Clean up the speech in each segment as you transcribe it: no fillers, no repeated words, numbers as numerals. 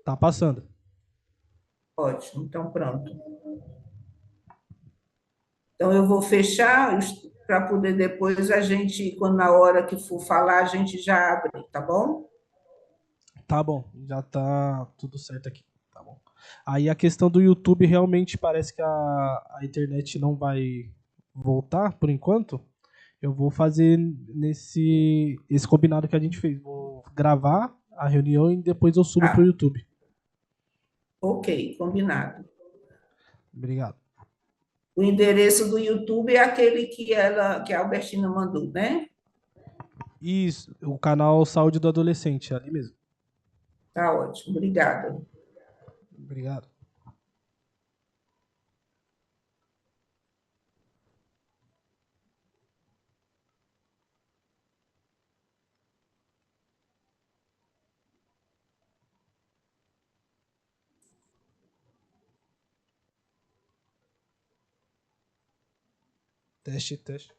Tá passando. Ótimo, então pronto. Então eu vou fechar para poder depois a gente, quando na hora que for falar, a gente já abre, tá bom? Tá bom, já tá tudo certo aqui. Tá bom. Aí a questão do YouTube realmente parece que a internet não vai voltar por enquanto. Eu vou fazer nesse esse combinado que a gente fez. Vou gravar a reunião e depois eu subo pro Tá, YouTube. ok, combinado. Obrigado. O endereço do YouTube é aquele que a Albertina mandou, né? Isso, o canal Saúde do Adolescente, é ali mesmo. Tá ótimo, obrigada. Obrigado. Teste, teste.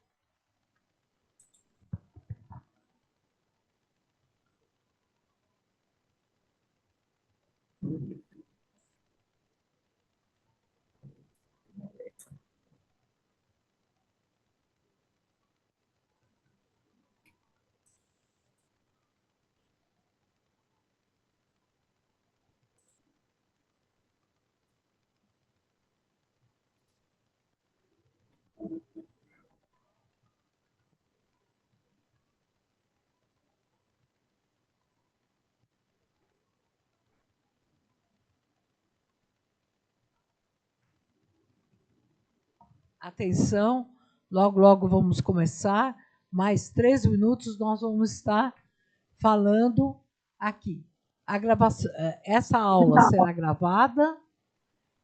Atenção, logo, logo vamos começar. Mais 3 minutos nós vamos estar falando aqui. A gravação, essa aula será gravada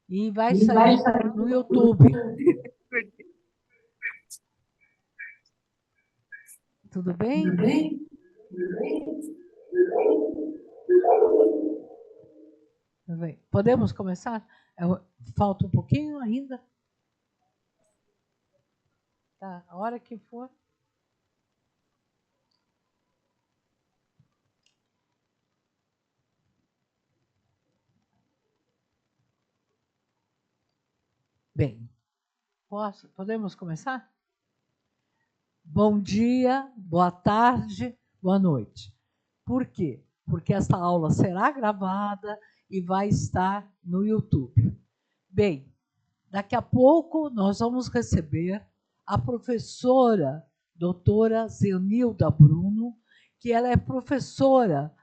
e vai sair no YouTube. Tudo bem? Tudo bem. Podemos começar? Falta um pouquinho ainda? Tá, a hora que for. Bem, podemos começar? Bom dia, boa tarde, boa noite. Por quê? Porque esta aula será gravada e vai estar no YouTube. Bem, daqui a pouco nós vamos receber a professora doutora Zenilda Bruno, que ela é professora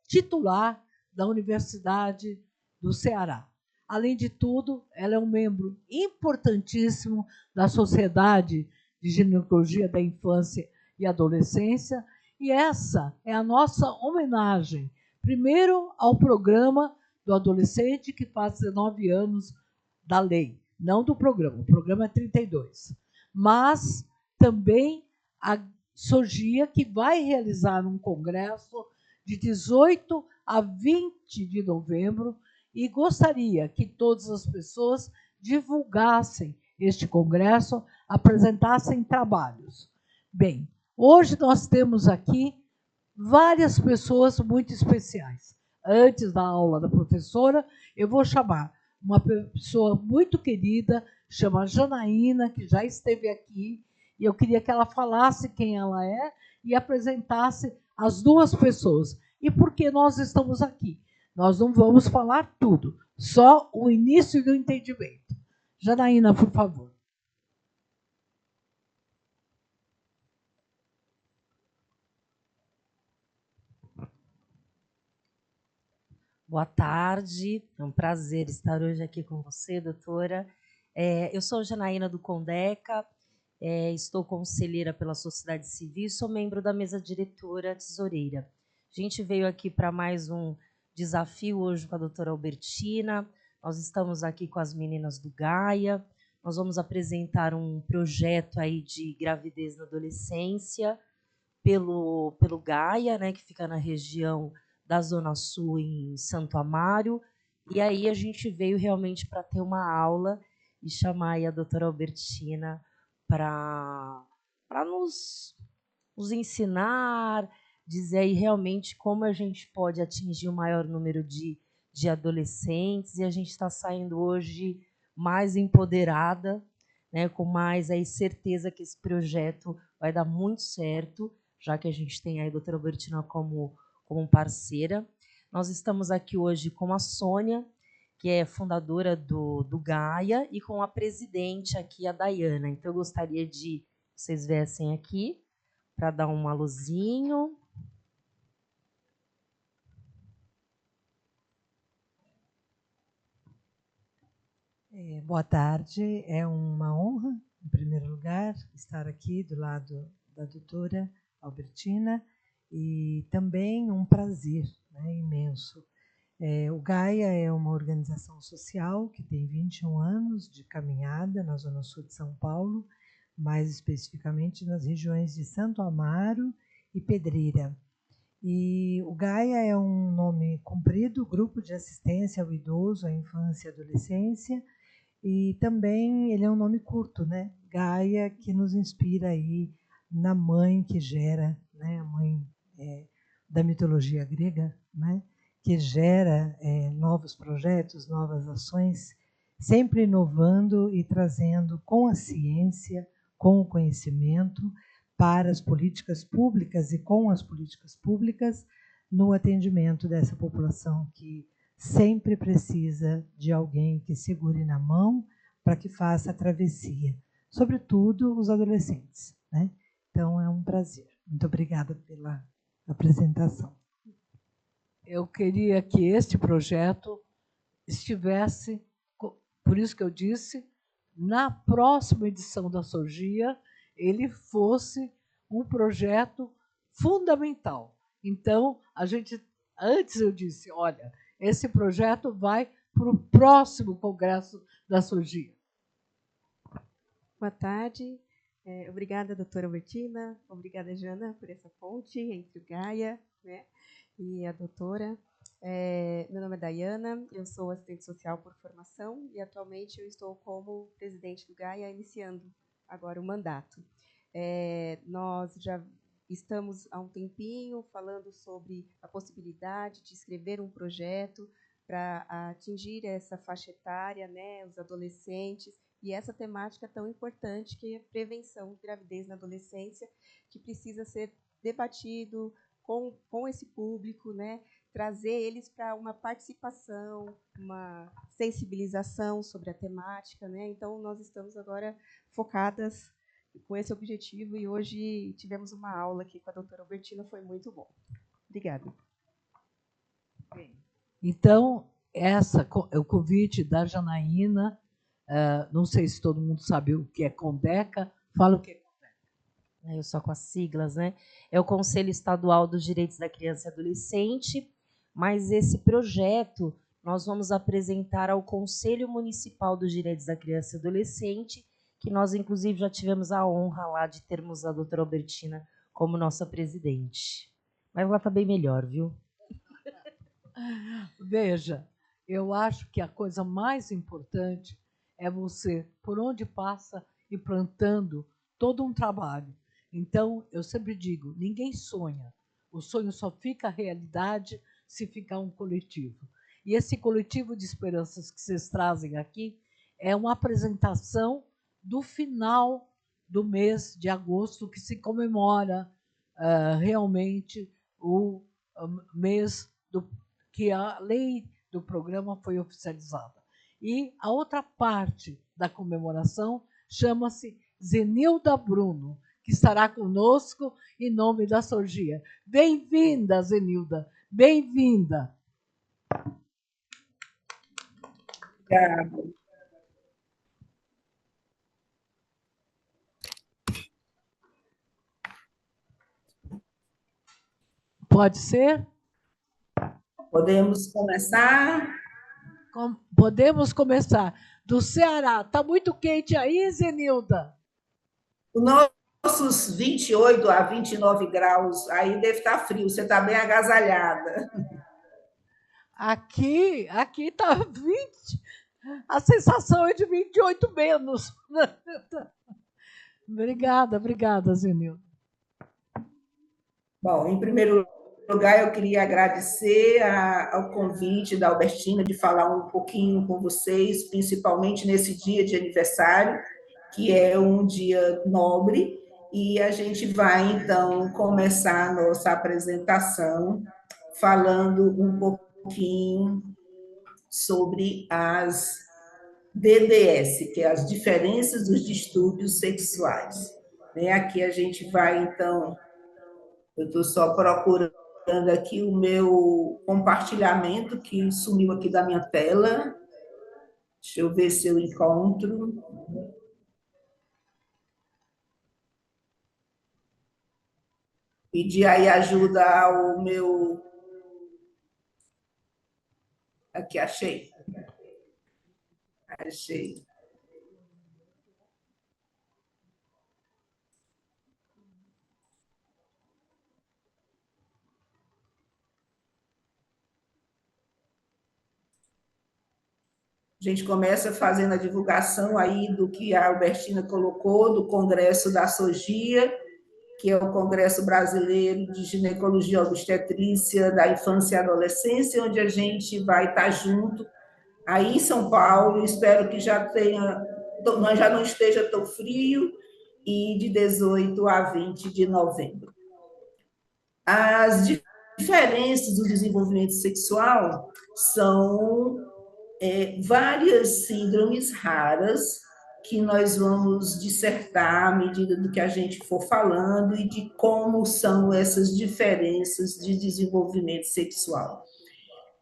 titular da Universidade do Ceará. Além de tudo, ela é um membro importantíssimo da Sociedade de Ginecologia da Infância e Adolescência, e essa é a nossa homenagem, primeiro ao programa do adolescente que faz 19 anos da lei, não do programa, o programa é 32, mas também a Sogia, que vai realizar um congresso de 18 a 20 de novembro, e gostaria que todas as pessoas divulgassem este congresso, apresentassem trabalhos. Bem, hoje nós temos aqui várias pessoas muito especiais. Antes da aula da professora, eu vou chamar uma pessoa muito querida, chama Janaína, que já esteve aqui, e eu queria que ela falasse quem ela é e apresentasse as duas pessoas. E por que nós estamos aqui? Nós não vamos falar tudo, só o início do entendimento. Janaína, por favor. Boa tarde, é um prazer estar hoje aqui com você, doutora. Eu sou Janaína do Condeca, estou conselheira pela Sociedade Civil e sou membro da mesa diretora tesoureira. A gente veio aqui para mais um desafio hoje com a doutora Albertina. Nós estamos aqui com as meninas do Gaia. Nós vamos apresentar um projeto aí de gravidez na adolescência pelo Gaia, né, que fica na região da Zona Sul, em Santo Amaro. E aí a gente veio realmente para ter uma aula e chamar aí a doutora Albertina para nos ensinar, dizer aí realmente como a gente pode atingir o maior número de de adolescentes, e a gente está saindo hoje mais empoderada, né, com mais aí certeza que esse projeto vai dar muito certo, já que a gente tem aí a doutora Albertina como parceira. Nós estamos aqui hoje com a Sônia, que é fundadora do Gaia, e com a presidente aqui, a Dayana. Então, eu gostaria de vocês viessem aqui para dar um alôzinho. Boa tarde, é uma honra, em primeiro lugar, estar aqui do lado da doutora Albertina e também um prazer, né, imenso. O Gaia é uma organização social que tem 21 anos de caminhada na Zona Sul de São Paulo, mais especificamente nas regiões de Santo Amaro e Pedreira. E o Gaia é um nome comprido, Grupo de Assistência ao Idoso, à Infância e Adolescência, e também ele é um nome curto, né? Gaia, que nos inspira aí na mãe que gera, né? A mãe da mitologia grega, né? Que gera novos projetos, novas ações, sempre inovando e trazendo com a ciência, com o conhecimento, para as políticas públicas e com as políticas públicas no atendimento dessa população que sempre precisa de alguém que segure na mão para que faça a travessia, sobretudo os adolescentes, né? Então, é um prazer. Muito obrigada pela apresentação. Eu queria que este projeto estivesse, por isso que eu disse, na próxima edição da Sorgia, ele fosse um projeto fundamental. Então, antes eu disse, olha, esse projeto vai para o próximo congresso da Sorgia. Boa tarde. Obrigada, doutora Albertina. Obrigada, Jana, por essa ponte entre o Gaia, né, e a doutora. Meu nome é Dayana, eu sou assistente social por formação e atualmente eu estou como presidente do Gaia, iniciando agora o mandato. Nós já estamos há um tempinho falando sobre a possibilidade de escrever um projeto para atingir essa faixa etária, né, os adolescentes, e essa temática tão importante que é a prevenção de gravidez na adolescência, que precisa ser debatido com esse público, né, trazer eles para uma participação, uma sensibilização sobre a temática, né? Então, nós estamos agora focadas com esse objetivo e hoje tivemos uma aula aqui com a doutora Albertina, foi muito bom. Obrigada. Então, o convite da Janaína, não sei se todo mundo sabe o que é Condeca, fala o que é Condeca. Eu só com as siglas, né? É o Conselho Estadual dos Direitos da Criança e Adolescente, mas esse projeto nós vamos apresentar ao Conselho Municipal dos Direitos da Criança e Adolescente, que nós, inclusive, já tivemos a honra lá de termos a doutora Albertina como nossa presidente. Mas ela está bem melhor, viu? Veja, eu acho que a coisa mais importante é você, por onde passa, ir plantando todo um trabalho. Então, eu sempre digo, ninguém sonha. O sonho só fica realidade se ficar um coletivo. E esse coletivo de esperanças que vocês trazem aqui é uma apresentação do final do mês de agosto, que se comemora realmente o mês que a lei do programa foi oficializada. E a outra parte da comemoração chama-se Zenilda Bruno, que estará conosco em nome da Sorgia. Bem-vinda, Zenilda, bem-vinda. Obrigada. Pode ser? Podemos começar? Podemos começar. Do Ceará, está muito quente aí, Zenilda? Os nossos 28 a 29 graus, aí deve estar frio, você está bem agasalhada. Aqui está 20, a sensação é de 28 menos. Obrigada, Zenilda. Bom, em primeiro lugar, eu queria agradecer ao convite da Albertina de falar um pouquinho com vocês, principalmente nesse dia de aniversário, que é um dia nobre, e a gente vai, então, começar a nossa apresentação falando um pouquinho sobre as DDS, que é as diferenças dos distúrbios sexuais. Aqui a gente vai, então, eu estou só procurando aqui o meu compartilhamento, que sumiu aqui da minha tela. Deixa eu ver se eu encontro. Pedir aí ajuda ao meu... Aqui, achei. Achei. A gente começa fazendo a divulgação aí do que a Albertina colocou, do Congresso da SOGIA, que é o Congresso Brasileiro de Ginecologia e Obstetrícia da Infância e Adolescência, onde a gente vai estar junto aí em São Paulo. Espero que já não esteja tão frio, e de 18 a 20 de novembro. As diferenças do desenvolvimento sexual são várias síndromes raras que nós vamos dissertar à medida do que a gente for falando e de como são essas diferenças de desenvolvimento sexual.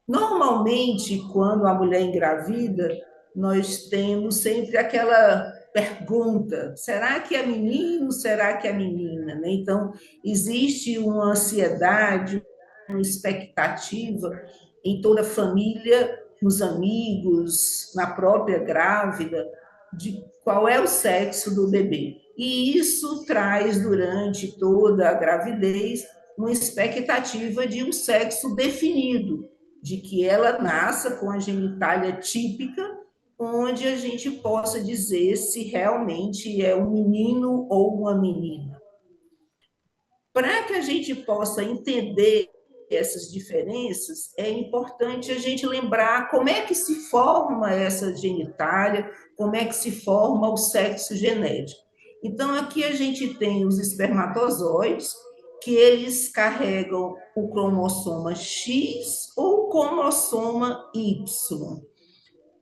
Normalmente, quando a mulher engravida, nós temos sempre aquela pergunta: será que é menino, será que é menina? Então, existe uma ansiedade, uma expectativa em toda a família, nos amigos, na própria grávida, de qual é o sexo do bebê. E isso traz, durante toda a gravidez, uma expectativa de um sexo definido, de que ela nasça com a genitália típica, onde a gente possa dizer se realmente é um menino ou uma menina. Para que a gente possa entender essas diferenças, é importante a gente lembrar como é que se forma essa genitália, como é que se forma o sexo genético. Então, aqui a gente tem os espermatozoides, que eles carregam o cromossoma X ou o cromossoma Y.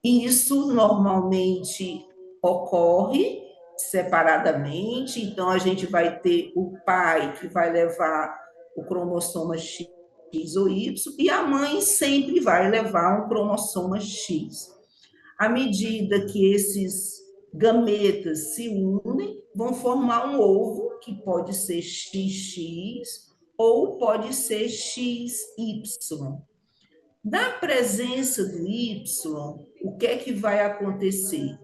Isso normalmente ocorre separadamente, então a gente vai ter o pai que vai levar o cromossoma X ou Y, e a mãe sempre vai levar um cromossoma X. À medida que esses gametas se unem, vão formar um ovo, que pode ser XX ou pode ser XY. Na presença do Y, o que é que vai acontecer?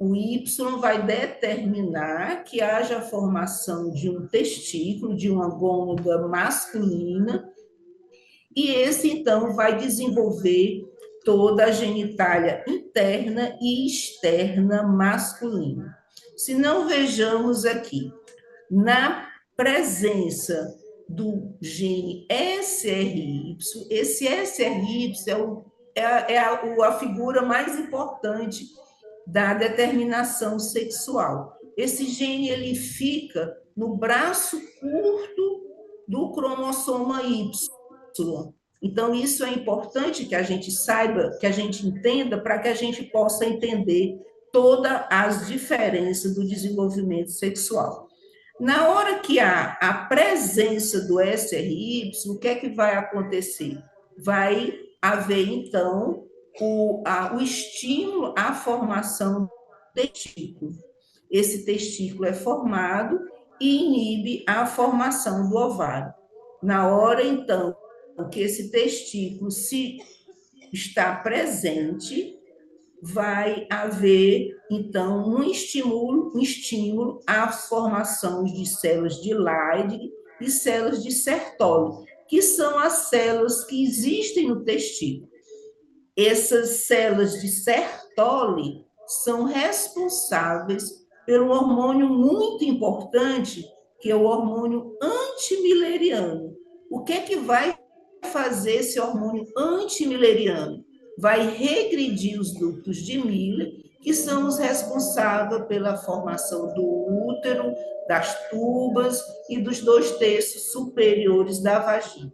O Y vai determinar que haja a formação de um testículo, de uma gônada masculina, e esse, então, vai desenvolver toda a genitália interna e externa masculina. Se não, vejamos aqui, na presença do gene SRY, esse SRY é a figura mais importante da determinação sexual. Esse gene ele fica no braço curto do cromossoma Y. Então, isso é importante que a gente saiba, que a gente entenda, para que a gente possa entender todas as diferenças do desenvolvimento sexual. Na hora que há a presença do SRY, o que é que vai acontecer? Vai haver, então, o estímulo à formação do testículo. Esse testículo é formado e inibe a formação do ovário. Na hora, então, que esse testículo está presente, vai haver, então, um estímulo à formação de células de Leydig e células de Sertoli, que são as células que existem no testículo. Essas células de Sertoli são responsáveis pelo hormônio muito importante, que é o hormônio antimileriano. O que é que vai fazer esse hormônio antimileriano? Vai regredir os ductos de Miller, que são os responsáveis pela formação do útero, das tubas e dos 2/3 superiores da vagina.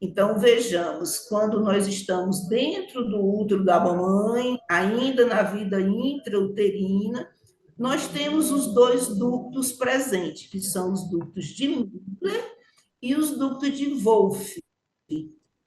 Então, vejamos, quando nós estamos dentro do útero da mamãe, ainda na vida intrauterina, nós temos os 2 ductos presentes, que são os ductos de Miller e os ductos de Wolff.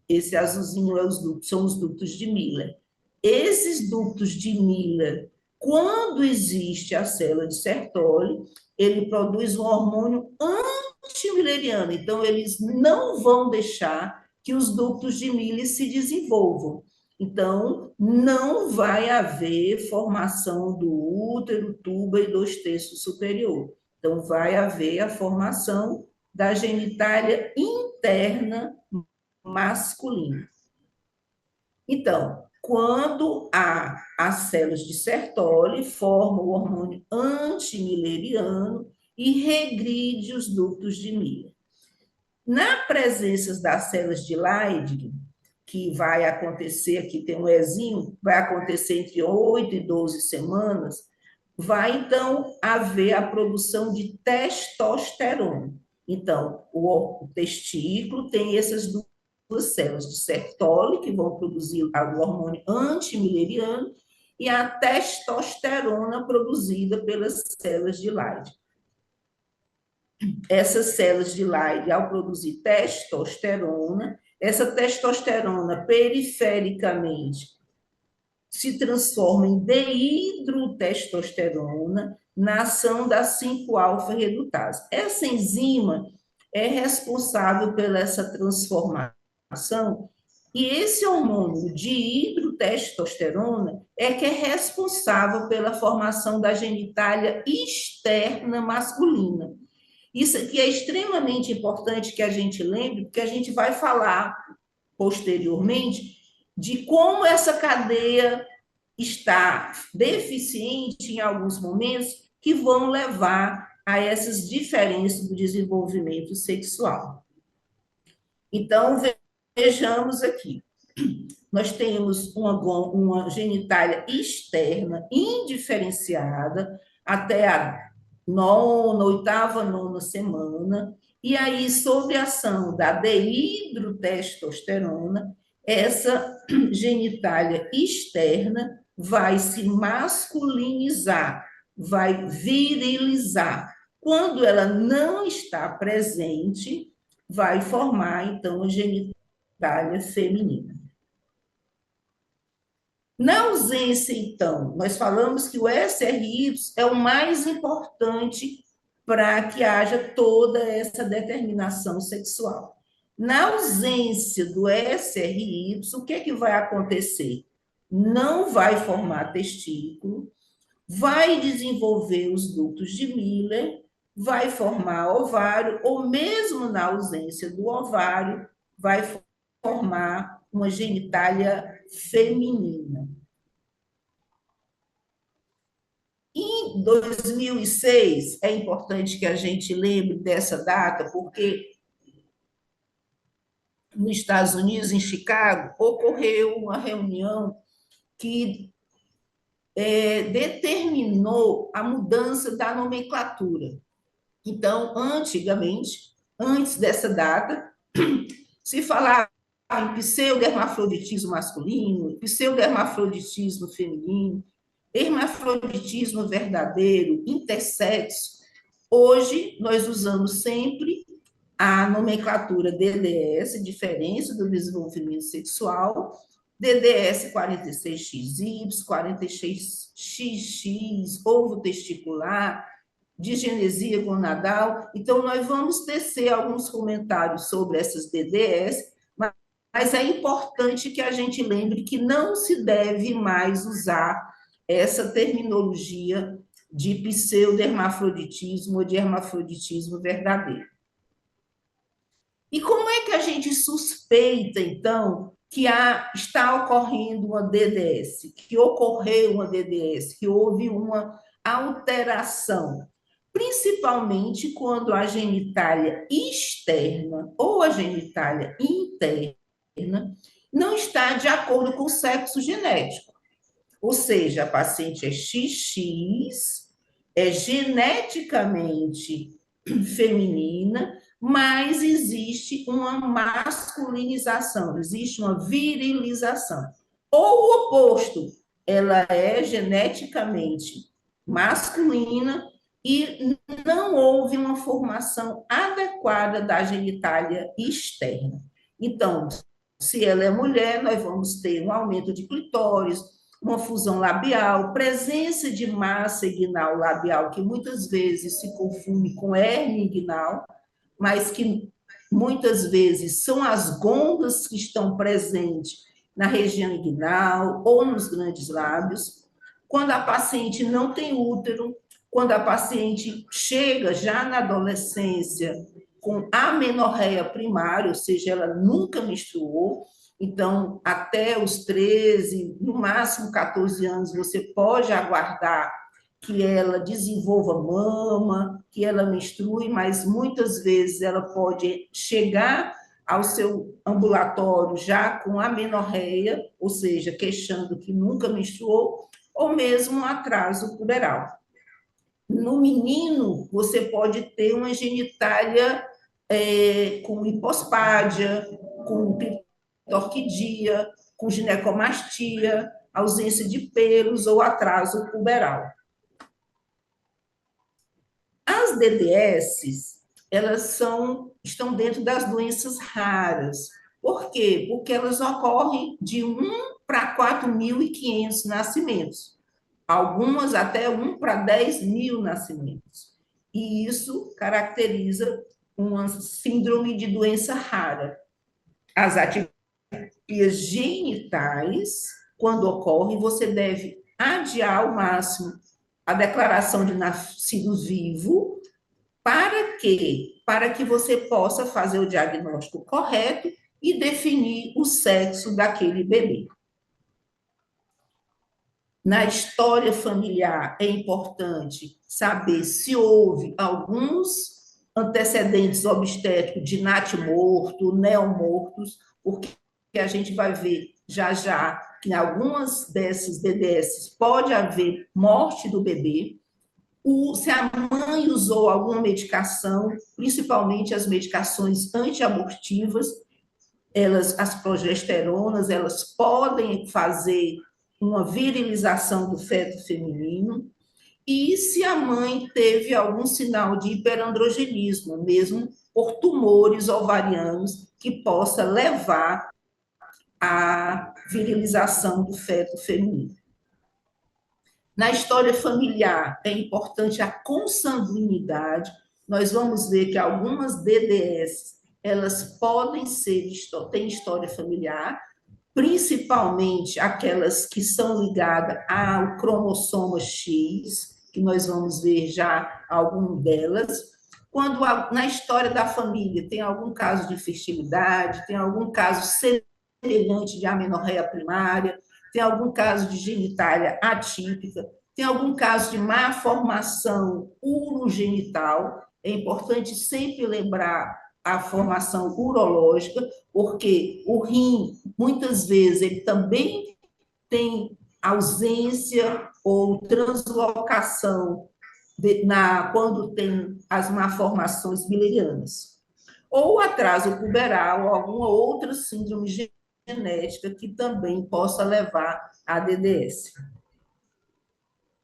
Esse azulzinho são os ductos de Miller. Esses ductos de Miller, quando existe a célula de Sertoli, ele produz um hormônio antimilleriano. Então, eles não vão deixar que os ductos de Miller se desenvolvam. Então, não vai haver formação do útero, tuba e 2/3 superior. Então, vai haver a formação da genitália interna masculina. Então, quando há as células de Sertoli, forma o hormônio antimilleriano e regride os ductos de Miller. Na presença das células de Leydig, que vai acontecer, aqui tem um Ezinho, vai acontecer entre 8 e 12 semanas, vai então haver a produção de testosterona. Então, o testículo tem essas duas células de Sertoli, que vão produzir o hormônio antimilleriano, e a testosterona produzida pelas células de Leydig. Essas células de Leydig, ao produzir testosterona, essa testosterona perifericamente se transforma em dehidrotestosterona na ação da 5-alfa-redutase. Essa enzima é responsável pela essa transformação e esse hormônio de hidrotestosterona é que é responsável pela formação da genitália externa masculina. Isso aqui é extremamente importante que a gente lembre, porque a gente vai falar posteriormente de como essa cadeia está deficiente em alguns momentos que vão levar a essas diferenças do desenvolvimento sexual. Então, vejamos aqui. Nós temos uma genitália externa indiferenciada até a 8ª, 9ª semana, e aí, sob a ação da dehidrotestosterona, essa genitália externa vai se masculinizar, vai virilizar. Quando ela não está presente, vai formar, então, a genitália feminina. Na ausência, então, nós falamos que o SRY é o mais importante para que haja toda essa determinação sexual. Na ausência do SRY, o que é que vai acontecer? Não vai formar testículo, vai desenvolver os ductos de Miller, vai formar ovário, ou mesmo na ausência do ovário, vai formar uma genitália feminina. Em 2006, é importante que a gente lembre dessa data, porque nos Estados Unidos, em Chicago, ocorreu uma reunião que determinou a mudança da nomenclatura. Então, antigamente, antes dessa data, se falava em pseudermafroditismo masculino, pseudermafroditismo feminino, hermafroditismo verdadeiro, intersexo. Hoje, nós usamos sempre a nomenclatura DDS, diferença do desenvolvimento sexual, DDS 46XY, 46XX, ovo testicular, disgenesia gonadal. Então, nós vamos tecer alguns comentários sobre essas DDS, mas é importante que a gente lembre que não se deve mais usar essa terminologia de pseudo-hermafroditismo ou de hermafroditismo verdadeiro. E como é que a gente suspeita, então, que está ocorrendo uma DDS, que ocorreu uma DDS, que houve uma alteração? principalmente quando a genitália externa ou a genitália interna não está de acordo com o sexo genético. Ou seja, a paciente é XX, é geneticamente feminina, mas existe uma masculinização, existe uma virilização. Ou o oposto, ela é geneticamente masculina e não houve uma formação adequada da genitália externa. Então, se ela é mulher, nós vamos ter um aumento de clitóris, uma fusão labial, presença de massa inguinal labial, que muitas vezes se confunde com hérnia inguinal, mas que muitas vezes são as gôndolas que estão presentes na região inguinal ou nos grandes lábios. Quando a paciente não tem útero, quando a paciente chega já na adolescência com amenorreia primária, ou seja, ela nunca menstruou, então, até os 13, no máximo 14 anos, você pode aguardar que ela desenvolva mama, que ela menstrue, mas muitas vezes ela pode chegar ao seu ambulatório já com amenorreia, ou seja, queixando que nunca menstruou, ou mesmo um atraso puberal. No menino, você pode ter uma genitália com hipospádia, com orquidia, com ginecomastia, ausência de pelos ou atraso puberal. As DDS, elas estão dentro das doenças raras. Por quê? Porque elas ocorrem de 1 para 4.500 nascimentos. Algumas até 1 para 10.000 nascimentos. E isso caracteriza uma síndrome de doença rara. As atipias genitais, quando ocorrem, você deve adiar ao máximo a declaração de nascido vivo. Para quê? Para que você possa fazer o diagnóstico correto e definir o sexo daquele bebê. Na história familiar, é importante saber se houve alguns antecedentes obstétricos de natimorto, neomortos, porque a gente vai ver já que em algumas dessas DDS pode haver morte do bebê. Se a mãe usou alguma medicação, principalmente as medicações antiabortivas, as progesteronas, elas podem fazer uma virilização do feto feminino. E se a mãe teve algum sinal de hiperandrogenismo, mesmo por tumores ovarianos, que possa levar à virilização do feto feminino. Na história familiar, é importante a consanguinidade. Nós vamos ver que algumas DDS, elas podem têm história familiar, principalmente aquelas que são ligadas ao cromossoma X, que nós vamos ver já algumas delas. Quando na história da família tem algum caso de infertilidade, tem algum caso semelhante de amenorreia primária, tem algum caso de genitália atípica, tem algum caso de má formação urogenital, é importante sempre lembrar a formação urológica, porque o rim, muitas vezes, ele também tem ausência ou translocação quando tem as malformações bilirianas. Ou atraso puberal, ou alguma outra síndrome genética que também possa levar à DDS.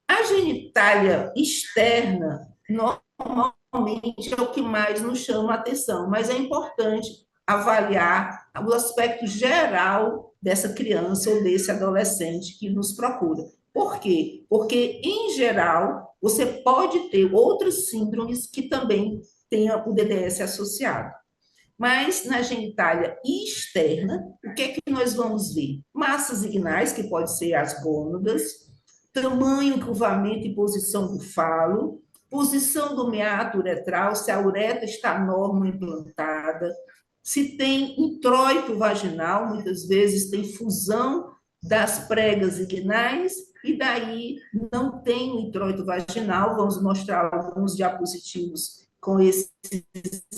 A genitália externa, normalmente, é o que mais nos chama a atenção, mas é importante avaliar o aspecto geral dessa criança ou desse adolescente que nos procura. Por quê? Porque, em geral, você pode ter outras síndromes que também tenham o DDS associado. Mas, na genitália externa, o que é que nós vamos ver? Massas inguinais, que pode ser as gônadas, tamanho, curvamento e posição do falo, posição do meato uretral, se a uretra está normal implantada, se tem introito vaginal, muitas vezes tem fusão das pregas inguinais, e daí não tem o introito vaginal. Vamos mostrar alguns diapositivos com esses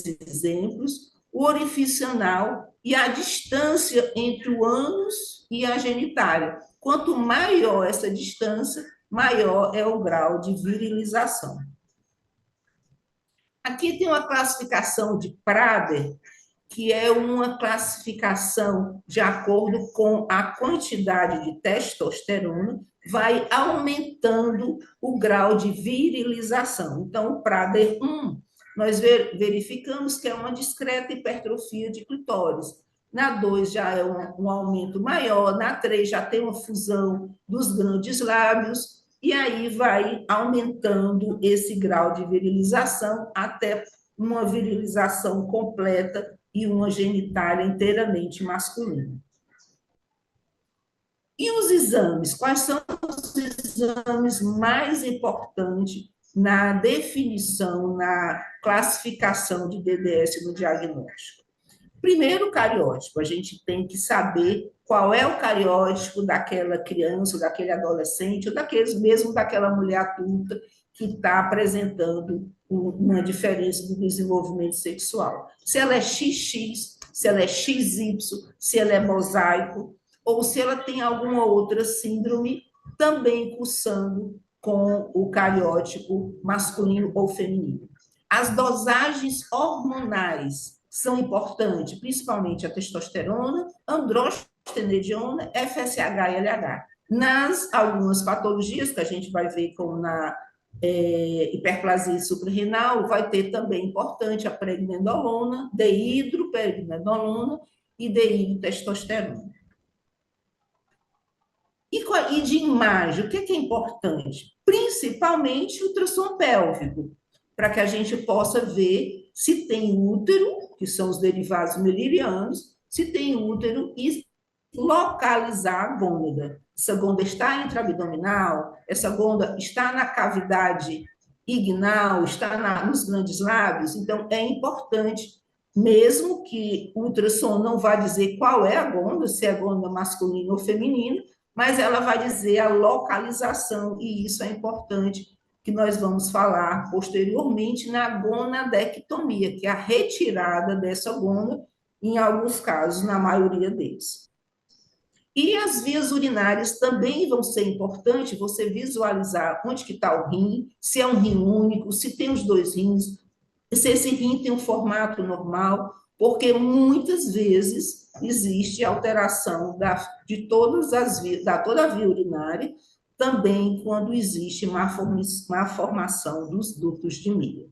exemplos. O orifício anal e a distância entre o ânus e a genitália. Quanto maior essa distância, maior é o grau de virilização. Aqui tem uma classificação de Prader, que é uma classificação de acordo com a quantidade de testosterona, vai aumentando o grau de virilização. Então, o Prader 1, nós verificamos que é uma discreta hipertrofia de clitóris. Na 2 já é um aumento maior, na 3 já tem uma fusão dos grandes lábios, e aí vai aumentando esse grau de virilização até uma virilização completa e uma genitália inteiramente masculina. E os exames? Quais são os exames mais importantes na definição, na classificação de DDS no diagnóstico? Primeiro, o cariótipo. A gente tem que saber qual é o cariótipo daquela criança, daquele adolescente, ou mesmo daquela mulher adulta que está apresentando uma diferença do desenvolvimento sexual. Se ela é XX, se ela é XY, se ela é mosaico, ou se ela tem alguma outra síndrome também cursando com o cariótipo masculino ou feminino. As dosagens hormonais são importantes, principalmente a testosterona, androstenediona, FSH e LH. Nas algumas patologias que a gente vai ver, como na hiperplasia suprarrenal, vai ter também importante a pregnenolona, dehidropregnenolona e dehidrotestosterona. E de imagem, o que é importante? Principalmente o ultrassom pélvico, para que a gente possa ver se tem útero, que são os derivados milirianos, se tem útero e localizar a gônada. Essa gônada está intraabdominal, essa gônada está na cavidade inguinal, está nos grandes lábios. Então, é importante, mesmo que o ultrassom não vá dizer qual é a gônada, se é gônada masculina ou feminina, mas ela vai dizer a localização, e isso é importante, que nós vamos falar posteriormente na gonadectomia, que é a retirada dessa gônada, em alguns casos, na maioria deles. E as vias urinárias também vão ser importantes, você visualizar onde que está o rim, se é um rim único, se tem os dois rins, se esse rim tem um formato normal, porque muitas vezes existe alteração de todas as vias, da toda a via urinária, também quando existe má formação dos ductos de Miller.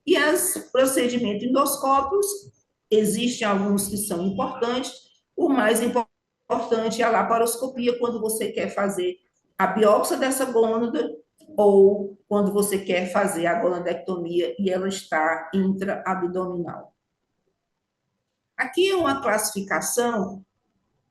E os procedimentos endoscópicos, existem alguns que são importantes, o mais importante é a laparoscopia, quando você quer fazer a biópsia dessa gônada, ou quando você quer fazer a gonadectomia e ela está intraabdominal. Aqui é uma classificação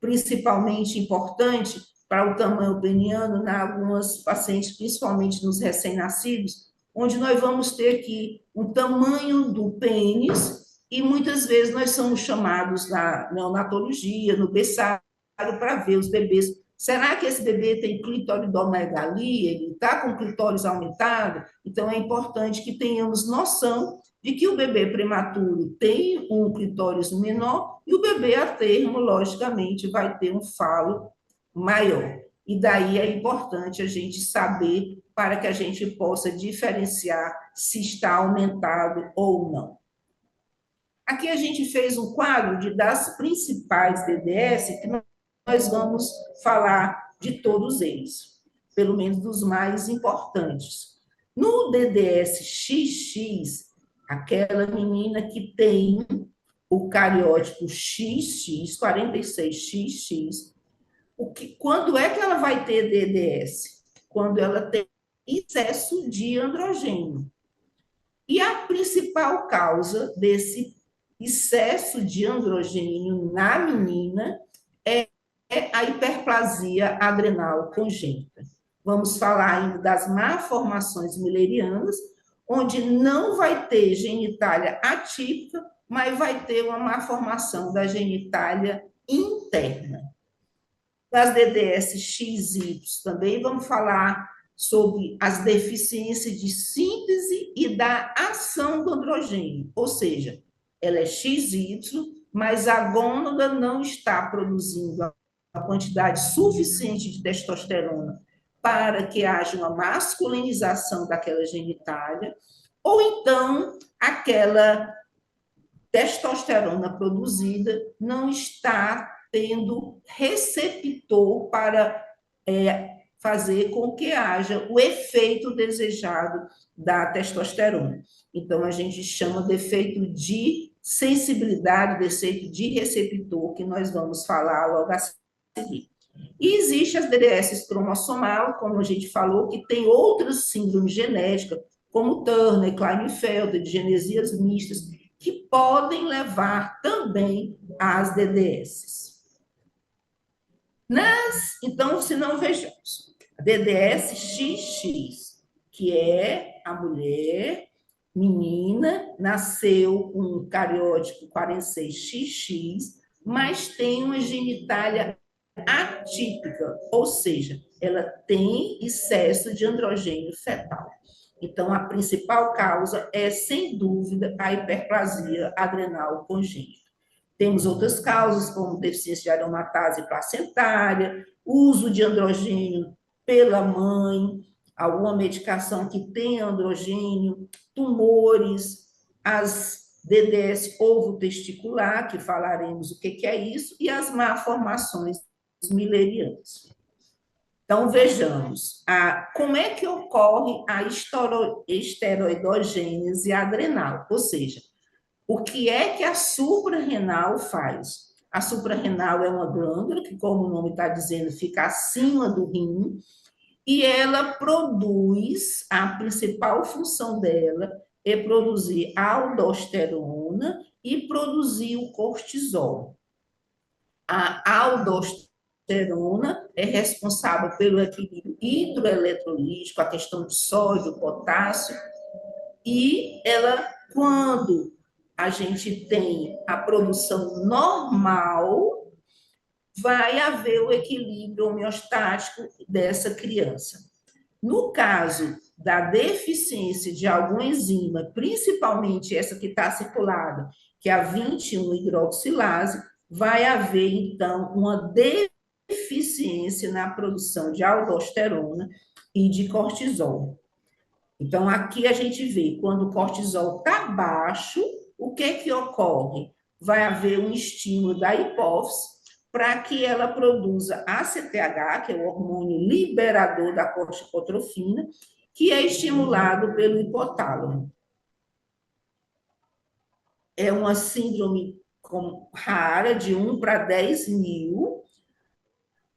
principalmente importante para o tamanho peniano, em algumas pacientes, principalmente nos recém-nascidos, onde nós vamos ter aqui o tamanho do pênis, e muitas vezes nós somos chamados na neonatologia, no berçário, para ver os bebês. Será que esse bebê tem clitoridomegalia? Ele está com clitóris aumentado? Então, é importante que tenhamos noção de que o bebê prematuro tem um clitóris menor e o bebê a termo, logicamente, vai ter um falo maior. E daí é importante a gente saber para que a gente possa diferenciar se está aumentado ou não. Aqui a gente fez um quadro das principais DDS, que nós vamos falar de todos eles, pelo menos dos mais importantes. No DDS XX, aquela menina que tem o cariótipo XX, 46XX, quando é que ela vai ter DDS? Quando ela tem excesso de androgênio. E a principal causa desse excesso de androgênio na menina é a hiperplasia adrenal congênita. Vamos falar ainda das malformações millerianas, onde não vai ter genitália atípica, mas vai ter uma malformação da genitália interna. das DDS XY também vamos falar sobre as deficiências de síntese e da ação do androgênio, ou seja, ela é XY, mas a gônada não está produzindo a quantidade suficiente de testosterona para que haja uma masculinização daquela genitália, ou então aquela testosterona produzida não está tendo receptor para fazer com que haja o efeito desejado da testosterona. Então, a gente chama de efeito de sensibilidade, de efeito de receptor, que nós vamos falar logo a seguir. E existe as DDS cromossomal, como a gente falou, que tem outras síndromes genéticas, como Turner, Klinefelter, genesias mistas, que podem levar também às DDS. Então, se não vejamos, a DDS XX, que é a mulher, menina, nasceu com um cariótipo 46XX, mas tem uma genitália atípica, ou seja, ela tem excesso de androgênio fetal. Então, a principal causa é, sem dúvida, a hiperplasia adrenal congênita. Temos outras causas, como deficiência de aromatase placentária, uso de androgênio pela mãe, alguma medicação que tenha androgênio, tumores, as DDS ovo-testicular, que falaremos o que é isso, e as malformações millerianas. Então, vejamos, como é que ocorre a esteroidogênese adrenal, ou seja, o que é que a suprarrenal faz? A suprarrenal é uma glândula que, como o nome está dizendo, fica acima do rim, e ela produz, a principal função dela é produzir aldosterona e produzir o cortisol. A aldosterona é responsável pelo equilíbrio hidroeletrolítico, a questão de sódio, potássio, e ela, quando a gente tem a produção normal, vai haver o equilíbrio homeostático dessa criança. No caso da deficiência de alguma enzima, principalmente essa que está circulada, que é a 21-hidroxilase, vai haver, então, uma deficiência na produção de aldosterona e de cortisol. Então, aqui a gente vê, quando o cortisol está baixo, o que ocorre? Vai haver um estímulo da hipófise para que ela produza ACTH, que é o hormônio liberador da corticotrofina, que é estimulado pelo hipotálamo. É uma síndrome rara, de 1 para 10 mil,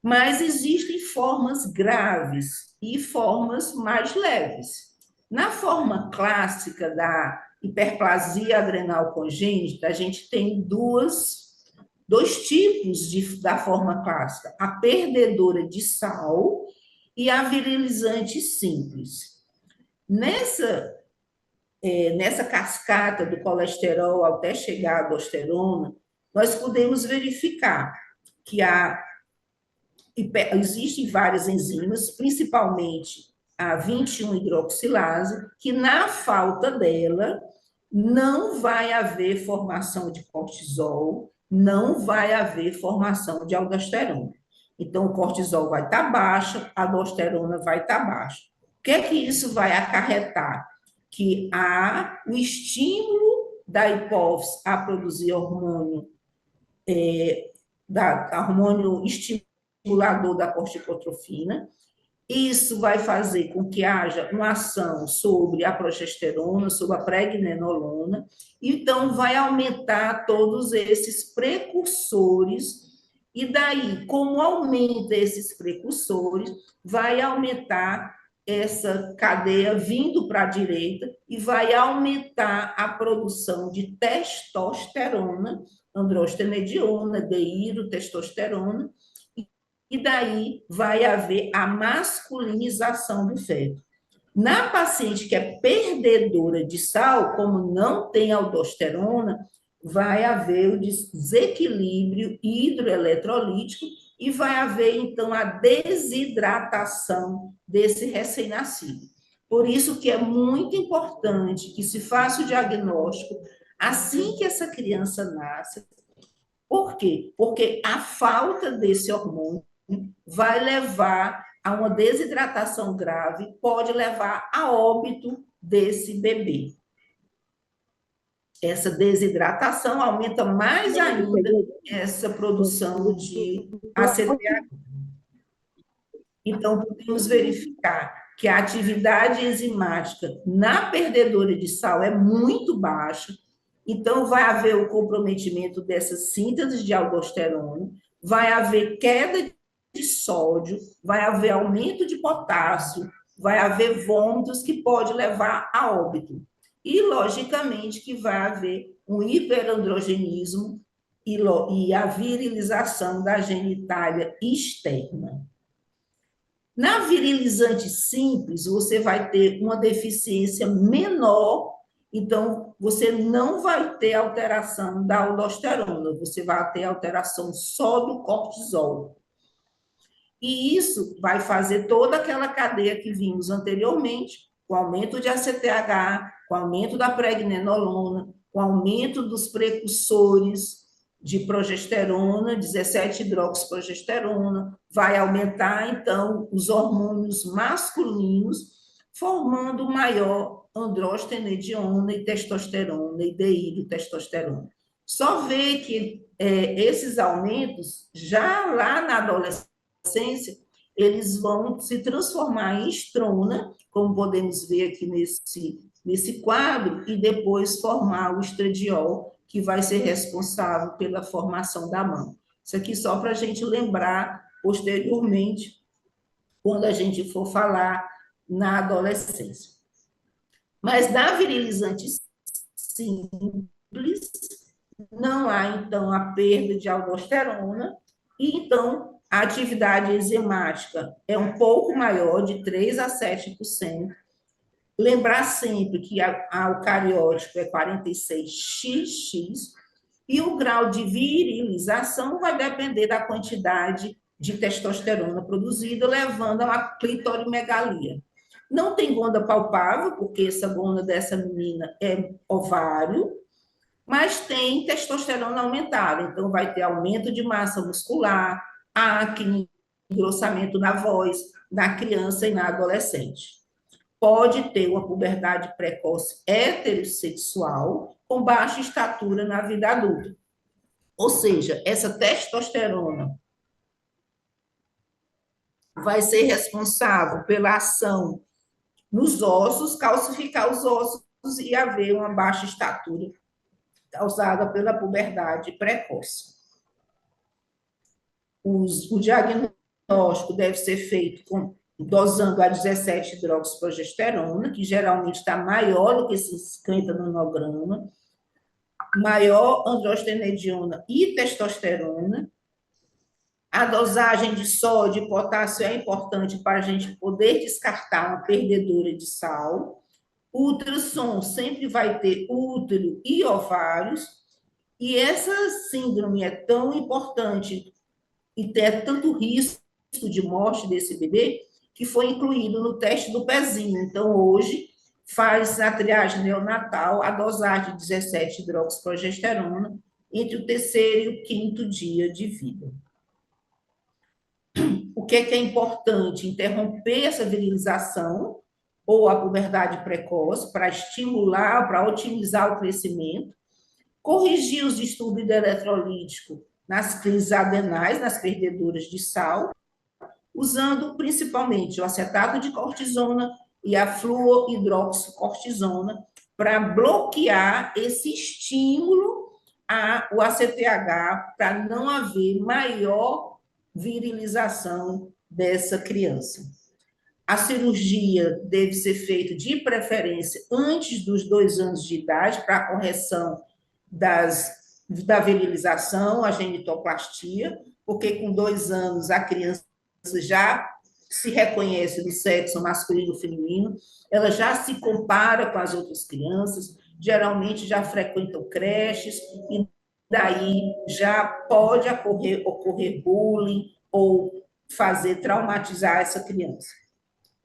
mas existem formas graves e formas mais leves. Na forma clássica da hiperplasia adrenal congênita, a gente tem dois tipos da forma clássica: a perdedora de sal e a virilizante simples. Nessa cascata do colesterol até chegar à aldosterona, nós podemos verificar que existem várias enzimas, principalmente a 21-hidroxilase, que na falta dela não vai haver formação de cortisol, não vai haver formação de aldosterona. Então, o cortisol vai estar baixo, a aldosterona vai estar baixa. O que é que isso vai acarretar? Que há o estímulo da hipófise a produzir hormônio estimulador da corticotrofina. Isso vai fazer com que haja uma ação sobre a progesterona, sobre a pregnenolona, então vai aumentar todos esses precursores, e daí, como aumenta esses precursores, vai aumentar essa cadeia vindo para a direita e vai aumentar a produção de testosterona, androstenediona, dehirotestosterona, e daí vai haver a masculinização do feto. Na paciente que é perdedora de sal, como não tem aldosterona, vai haver o desequilíbrio hidroeletrolítico e vai haver, então, a desidratação desse recém-nascido. Por isso que é muito importante que se faça o diagnóstico assim que essa criança nasce. Por quê? Porque a falta desse hormônio vai levar a uma desidratação grave, pode levar a óbito desse bebê. Essa desidratação aumenta mais ainda essa produção de ACTH. Então, podemos verificar que a atividade enzimática na perdedora de sal é muito baixa, então vai haver o comprometimento dessas sínteses de aldosterona, vai haver queda de sódio, vai haver aumento de potássio, vai haver vômitos que pode levar a óbito. E, logicamente, que vai haver um hiperandrogenismo e a virilização da genitália externa. Na virilizante simples, você vai ter uma deficiência menor, então você não vai ter alteração da aldosterona, você vai ter alteração só do cortisol. E isso vai fazer toda aquela cadeia que vimos anteriormente, com aumento de ACTH, com aumento da pregnenolona, com aumento dos precursores de progesterona, 17-hidroxiprogesterona, vai aumentar, então, os hormônios masculinos, formando maior androstenediona e testosterona e deidrotestosterona. Só vê que esses aumentos, já lá na adolescência, eles vão se transformar em estrona, como podemos ver aqui nesse quadro, e depois formar o estradiol, que vai ser responsável pela formação da mama. Isso aqui só para a gente lembrar posteriormente, quando a gente for falar na adolescência. Mas na virilizante simples, não há, então, a perda de aldosterona, e, então, a atividade enzimática é um pouco maior, de 3% a 7%. Lembrar sempre que o cariótipo é 46XX, e o grau de virilização vai depender da quantidade de testosterona produzida, levando a uma clitorimegalia. Não tem gônada palpável, porque essa gônada dessa menina é ovário, mas tem testosterona aumentada, então vai ter aumento de massa muscular, acne, engrossamento da voz na criança e na adolescente. Pode ter uma puberdade precoce heterossexual com baixa estatura na vida adulta. Ou seja, essa testosterona vai ser responsável pela ação nos ossos, calcificar os ossos e haver uma baixa estatura causada pela puberdade precoce. O diagnóstico deve ser feito dosando a 17-hidroxiprogesterona, que geralmente está maior do que 50 nanograma, maior androstenediona e testosterona. A dosagem de sódio e potássio é importante para a gente poder descartar uma perdedora de sal. O ultrassom sempre vai ter útero e ovários, e essa síndrome é tão importante e tem tanto risco de morte desse bebê, que foi incluído no teste do pezinho. Então, hoje, faz na triagem neonatal a dosagem de 17-hidroxiprogesterona entre o 3º e o 5º dia de vida. O que é importante? Interromper essa virilização ou a puberdade precoce para estimular, para otimizar o crescimento, corrigir os distúrbios eletrolíticos nas crises adenais, nas perdedoras de sal, usando principalmente o acetato de cortisona e a fluohidroxicortisona para bloquear esse estímulo ao ACTH, para não haver maior virilização dessa criança. A cirurgia deve ser feita, de preferência, antes dos 2 anos de idade, para a correção da virilização, a genitoplastia, porque com 2 anos a criança já se reconhece do sexo masculino e feminino, ela já se compara com as outras crianças, geralmente já frequentam creches, e daí já pode ocorrer bullying ou fazer traumatizar essa criança.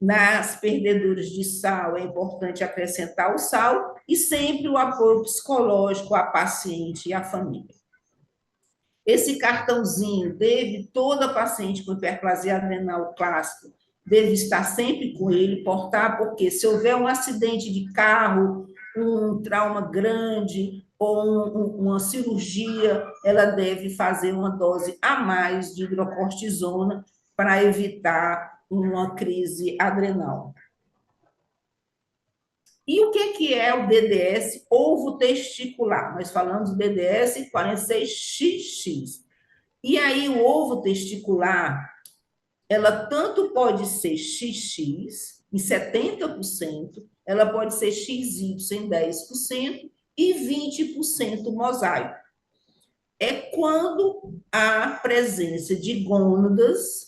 Nas perdedoras de sal, é importante acrescentar o sal e sempre o apoio psicológico à paciente e à família. Esse cartãozinho toda paciente com hiperplasia adrenal clássica deve estar sempre com ele, portar, porque se houver um acidente de carro, um trauma grande ou uma cirurgia, ela deve fazer uma dose a mais de hidrocortisona para evitar uma crise adrenal. E o que é o DDS ovo testicular? Nós falamos do DDS 46XX. E aí, o ovo testicular, ela tanto pode ser XX, em 70%, ela pode ser XY em 10% e 20% mosaico. É quando há presença de gônadas,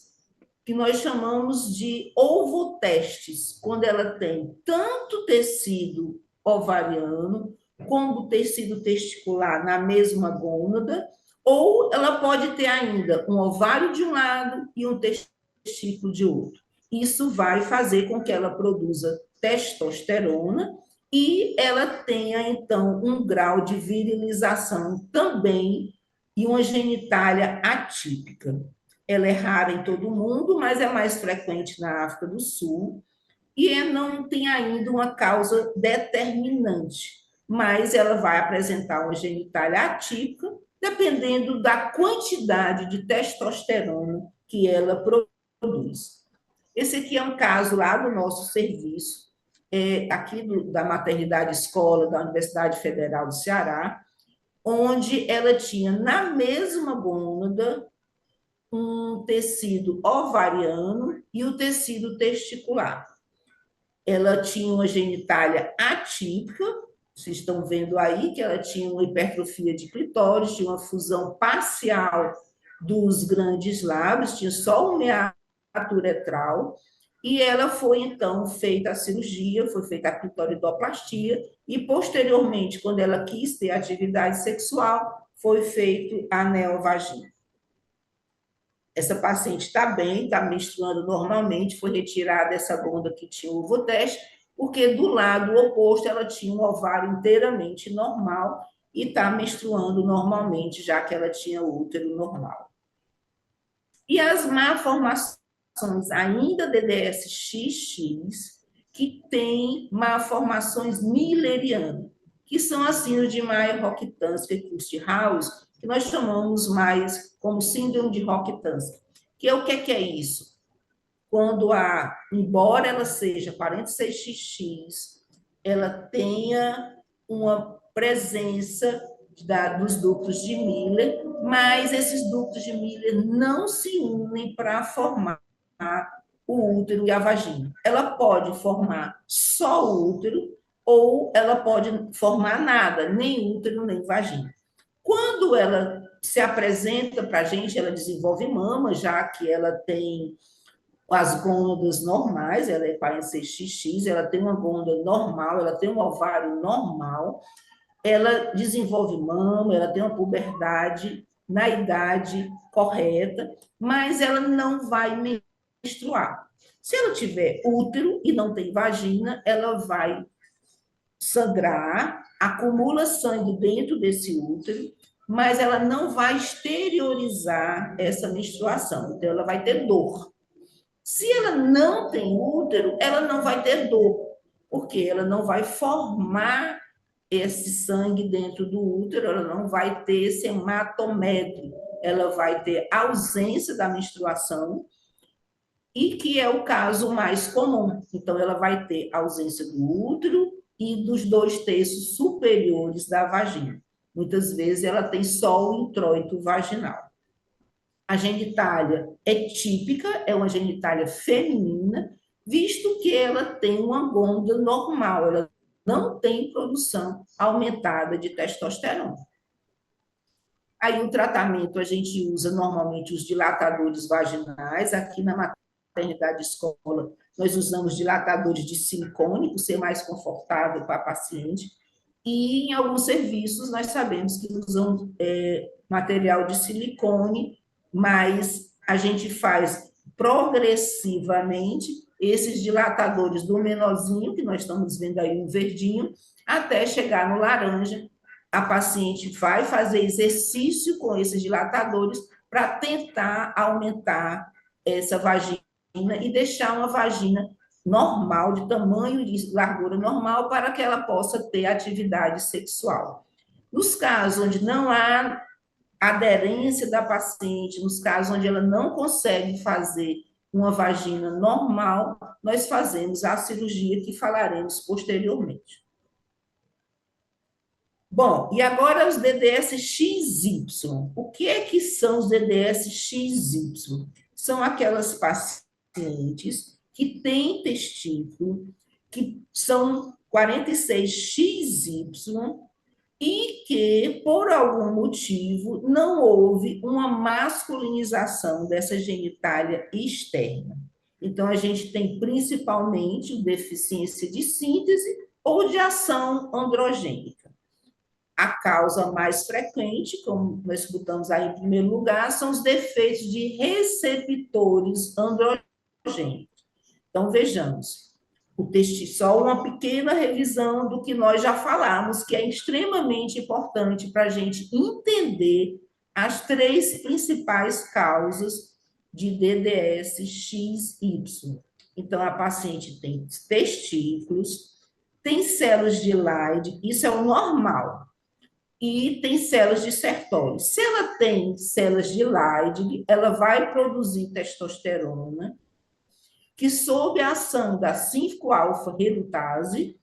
que nós chamamos de ovotestes, quando ela tem tanto tecido ovariano como tecido testicular na mesma gônada, ou ela pode ter ainda um ovário de um lado e um testículo de outro. Isso vai fazer com que ela produza testosterona e ela tenha, então, um grau de virilização também e uma genitália atípica. Ela é rara em todo o mundo, mas é mais frequente na África do Sul e não tem ainda uma causa determinante, mas ela vai apresentar uma genitália atípica, dependendo da quantidade de testosterona que ela produz. Esse aqui é um caso lá do nosso serviço, aqui da maternidade escola da Universidade Federal do Ceará, onde ela tinha na mesma gônada um tecido ovariano e o tecido testicular. Ela tinha uma genitália atípica, vocês estão vendo aí que ela tinha uma hipertrofia de clitóris, tinha uma fusão parcial dos grandes lábios, tinha só um meato uretral, e ela foi, então, feita a cirurgia, foi feita a clitoridoplastia, e, posteriormente, quando ela quis ter atividade sexual, foi feito a neovagina. Essa paciente está bem, está menstruando normalmente, foi retirada essa gônada que tinha o ovoteste, porque do lado oposto ela tinha um ovário inteiramente normal e está menstruando normalmente, já que ela tinha o útero normal. E as malformações, ainda DDS-XX, que tem malformações millerianas, que são a síndrome de Mayer-Rokitansky e Kuster-House, que nós chamamos mais como síndrome de Rokitansky. Que é o que é isso? Quando embora ela seja 46XX, ela tenha uma presença dos ductos de Miller, mas esses ductos de Miller não se unem para formar o útero e a vagina. Ela pode formar só o útero ou ela pode formar nada, nem útero, nem vagina. Quando ela se apresenta para a gente, ela desenvolve mama, já que ela tem as gônadas normais, ela é 46XX, ela tem uma gônada normal, ela tem um ovário normal, ela desenvolve mama, ela tem uma puberdade na idade correta, mas ela não vai menstruar. Se ela tiver útero e não tem vagina, ela vai sangrar, acumula sangue dentro desse útero, mas ela não vai exteriorizar essa menstruação, então ela vai ter dor. Se ela não tem útero, ela não vai ter dor, porque ela não vai formar esse sangue dentro do útero, ela não vai ter esse hematométrio, ela vai ter ausência da menstruação, e que é o caso mais comum. Então, ela vai ter ausência do útero e dos 2/3 superiores da vagina. Muitas vezes ela tem só o introito vaginal. A genitália é típica, é uma genitália feminina, visto que ela tem uma gônada normal, ela não tem produção aumentada de testosterona. Aí o tratamento a gente usa normalmente os dilatadores vaginais, aqui na maternidade escola nós usamos dilatadores de silicone, por ser mais confortável para a paciente, e em alguns serviços nós sabemos que usam material de silicone mais a gente faz progressivamente esses dilatadores do menorzinho, que nós estamos vendo aí um verdinho, até chegar no laranja. A paciente vai fazer exercício com esses dilatadores para tentar aumentar essa vagina e deixar uma vagina normal, de tamanho e largura normal, para que ela possa ter atividade sexual. Nos casos onde não há aderência da paciente, nos casos onde ela não consegue fazer uma vagina normal, nós fazemos a cirurgia que falaremos posteriormente. Bom, e agora os DDS XY. O que é que são os DDS XY? São aquelas pacientes que têm testículo, que são 46XY, e que, por algum motivo, não houve uma masculinização dessa genitália externa. Então, a gente tem principalmente deficiência de síntese ou de ação androgênica. A causa mais frequente, como nós escutamos aí em primeiro lugar, são os defeitos de receptores androgênicos. Então, vejamos. Só uma pequena revisão do que nós já falamos, que é extremamente importante para a gente entender as 3 principais causas de DDS XY. Então, a paciente tem testículos, tem células de Leydig, isso é o normal, e tem células de Sertoli. Se ela tem células de Leydig, ela vai produzir testosterona, que, sob a ação da 5-alfa-redutase,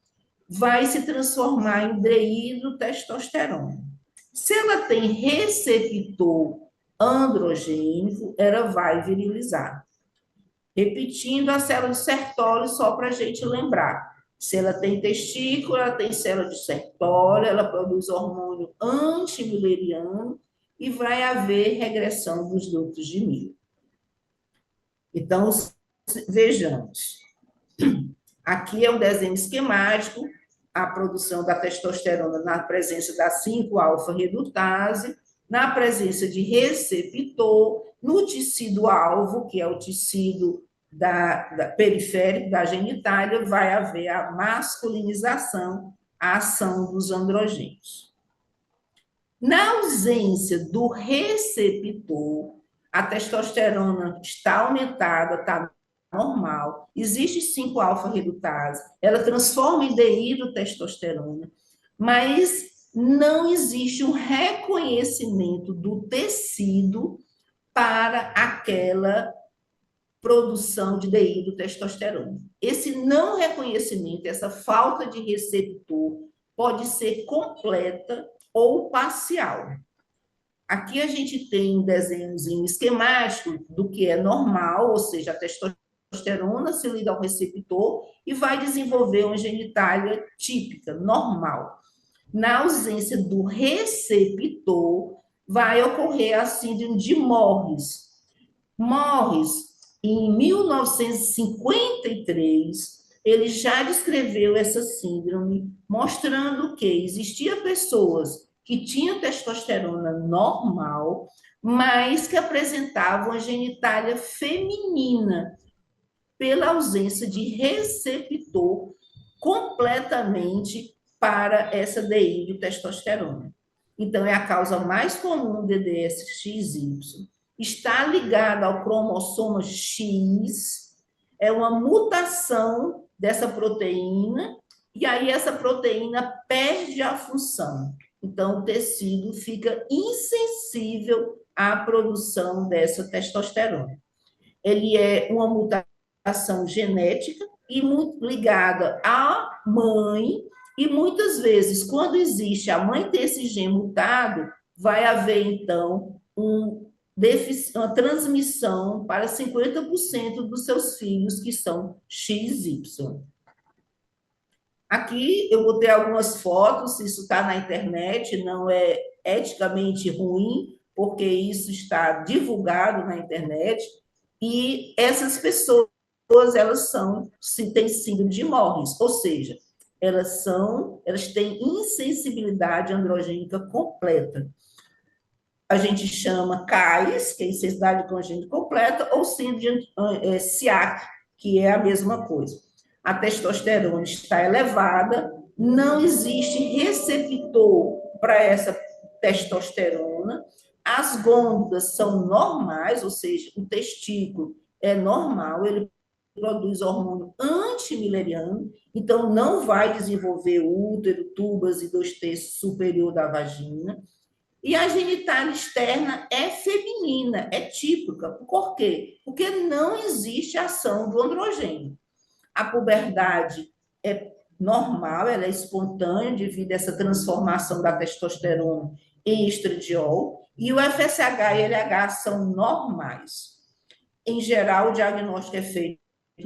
vai se transformar em dehidrotestosterona. Se ela tem receptor androgênico, ela vai virilizar. Repetindo a célula de Sertoli, só para a gente lembrar. Se ela tem testículo, ela tem célula de Sertoli, ela produz hormônio antimileriano e vai haver regressão dos ductos de Miller. Então, vejamos. Aqui é um desenho esquemático, a produção da testosterona na presença da 5-alfa-redutase, na presença de receptor, no tecido-alvo, que é o tecido periférico da genitália, vai haver a masculinização, a ação dos androgênios. Na ausência do receptor, a testosterona está aumentada, está normal, existe 5-alfa-redutase, ela transforma em dehidrotestosterona, mas não existe um reconhecimento do tecido para aquela produção de dehidrotestosterona. Esse não reconhecimento, essa falta de receptor, pode ser completa ou parcial. Aqui a gente tem um desenhozinho esquemático do que é normal, ou seja, a testosterona se liga ao receptor e vai desenvolver uma genitália típica, normal. Na ausência do receptor, vai ocorrer a síndrome de Morris. Morris, em 1953, ele já descreveu essa síndrome, mostrando que existiam pessoas que tinham testosterona normal, mas que apresentavam a genitália feminina, pela ausência de receptor completamente para essa dehidrotestosterona. Então, é a causa mais comum do DDS XY. Está ligada ao cromossoma X, é uma mutação dessa proteína, e aí essa proteína perde a função. Então, o tecido fica insensível à produção dessa testosterona. Ele é uma mutação genética e muito ligada à mãe, e muitas vezes, quando existe a mãe ter esse gene mutado, vai haver, então, uma transmissão para 50% dos seus filhos que são XY. Aqui eu botei algumas fotos, isso está na internet, não é eticamente ruim, porque isso está divulgado na internet, e essas pessoas, elas têm síndrome de Morris, ou seja, elas têm insensibilidade androgênica completa. a gente chama CAIS, que é insensibilidade congênita completa, ou síndrome SIAC, que é a mesma coisa. A testosterona está elevada, não existe receptor para essa testosterona, as glândulas são normais, ou seja, o testículo é normal, ele produz hormônio antimileriano, então não vai desenvolver útero, tubas e 2/3 superior da vagina. E a genitália externa é feminina, é típica. Por quê? Porque não existe ação do androgênio. A puberdade é normal, ela é espontânea devido a essa transformação da testosterona em estradiol, e o FSH e LH são normais. Em geral, o diagnóstico é feito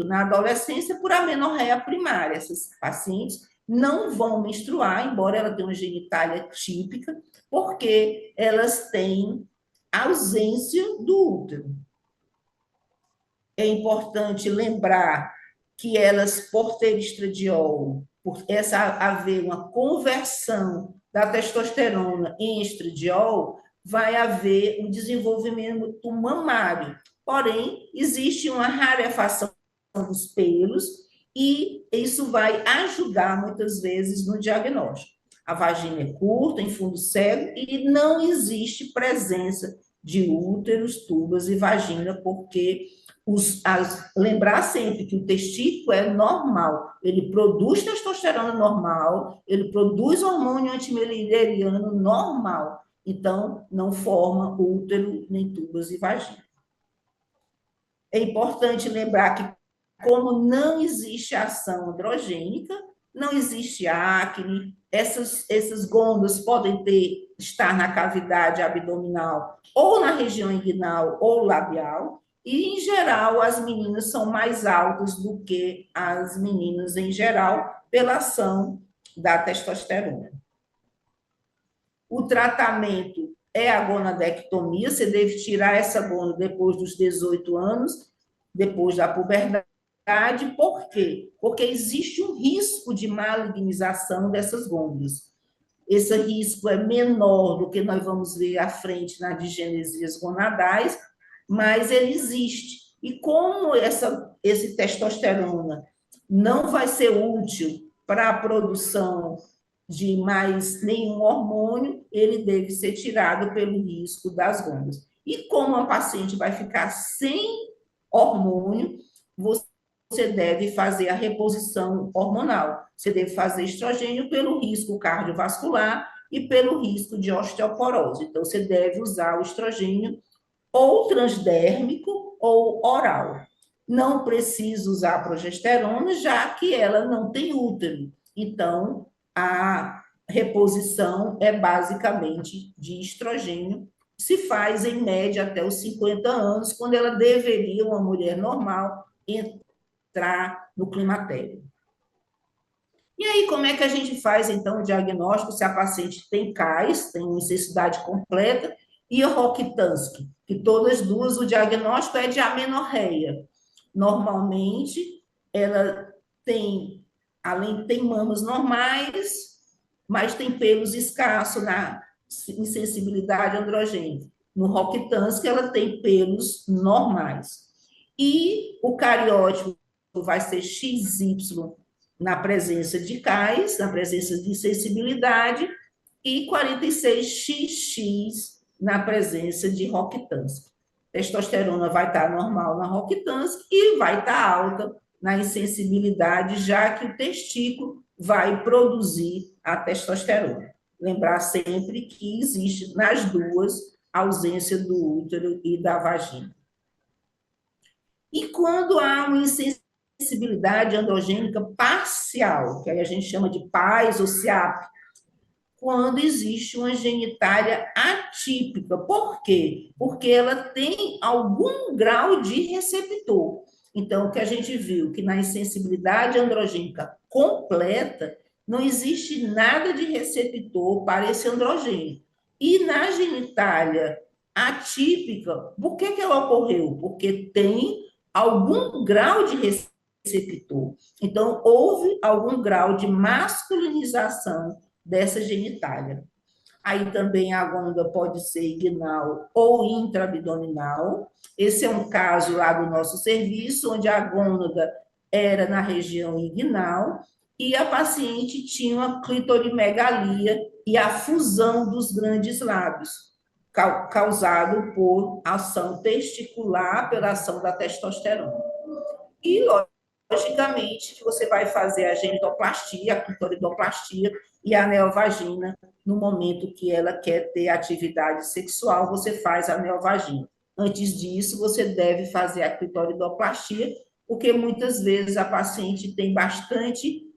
na adolescência por amenorreia primária. Essas pacientes não vão menstruar, embora ela tenha uma genitália típica, porque elas têm ausência do útero. É importante lembrar que elas, por ter estradiol, por essa haver uma conversão da testosterona em estradiol, vai haver um desenvolvimento mamário. Porém, existe uma rarefação dos pelos e isso vai ajudar muitas vezes no diagnóstico. A vagina é curta, em fundo cego, e não existe presença de úteros, tubas e vagina, porque lembrar sempre que o testículo é normal, ele produz testosterona normal, ele produz hormônio antimileriano normal, então não forma útero, nem tubas e vagina. É importante lembrar que, como não existe ação androgênica, não existe acne, essas glândulas podem estar na cavidade abdominal, ou na região inguinal, ou labial, e, em geral, as meninas são mais altas do que as meninas em geral, pela ação da testosterona. O tratamento é a gonadectomia, você deve tirar essa gônada depois dos 18 anos, depois da puberdade. Por quê? Porque existe um risco de malignização dessas glândulas. Esse risco é menor do que nós vamos ver à frente nas disgenesias gonadais, mas ele existe. E como esse testosterona não vai ser útil para a produção de mais nenhum hormônio, ele deve ser tirado pelo risco das glândulas. E como a paciente vai ficar sem hormônio, você deve fazer a reposição hormonal. Você deve fazer estrogênio pelo risco cardiovascular e pelo risco de osteoporose. Então, você deve usar o estrogênio ou transdérmico ou oral. Não precisa usar a progesterona, já que ela não tem útero. Então, a reposição é basicamente de estrogênio. Se faz, em média, até os 50 anos, quando ela deveria, uma mulher normal, entrar no climatério. E aí, como é que a gente faz, então, o diagnóstico se a paciente tem CAIS, tem uma necessidade completa, e a Rokitansky, que todas duas, o diagnóstico é de amenorreia. Normalmente, ela tem mamas normais, mas tem pelos escassos na insensibilidade androgênica. No Rokitansky, ela tem pelos normais. E o cariótipo vai ser XY na presença de CAIS, na presença de insensibilidade, e 46XX na presença de Rokitansky. Testosterona vai estar normal na Rokitansky e vai estar alta na insensibilidade, já que o testículo vai produzir a testosterona. Lembrar sempre que existe nas duas a ausência do útero e da vagina. E quando há uma insensibilidade androgênica parcial, que aí a gente chama de PAIS ou SIAP, quando existe uma genitália atípica. Por quê? Porque ela tem algum grau de receptor. Então, o que a gente viu que na insensibilidade androgênica completa, não existe nada de receptor para esse androgênio. E na genitália atípica, por que ela ocorreu? Porque tem algum grau de receptor. Então, houve algum grau de masculinização dessa genitália. Aí também a gônada pode ser inguinal ou intraabdominal. Esse é um caso lá do nosso serviço, onde a gônada era na região inguinal e a paciente tinha uma clitorimegalia e a fusão dos grandes lábios, causado por ação testicular, pela ação da testosterona. E, logicamente, que você vai fazer a genitoplastia, a clitoridoplastia e a neovagina no momento que ela quer ter atividade sexual, você faz a neovagina. Antes disso, você deve fazer a clitoridoplastia, porque muitas vezes a paciente tem bastante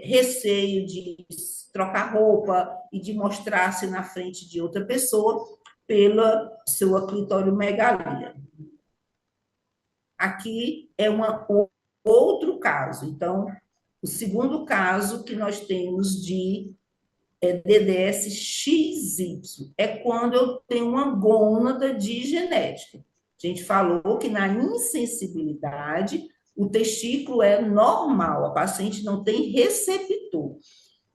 receio de trocar roupa e de mostrar-se na frente de outra pessoa pela sua clitoriomegalia. Aqui é outro caso. Então, o segundo caso que nós temos de DDS XY é quando eu tenho uma gônada de genética. A gente falou que na insensibilidade o testículo é normal, a paciente não tem receptor.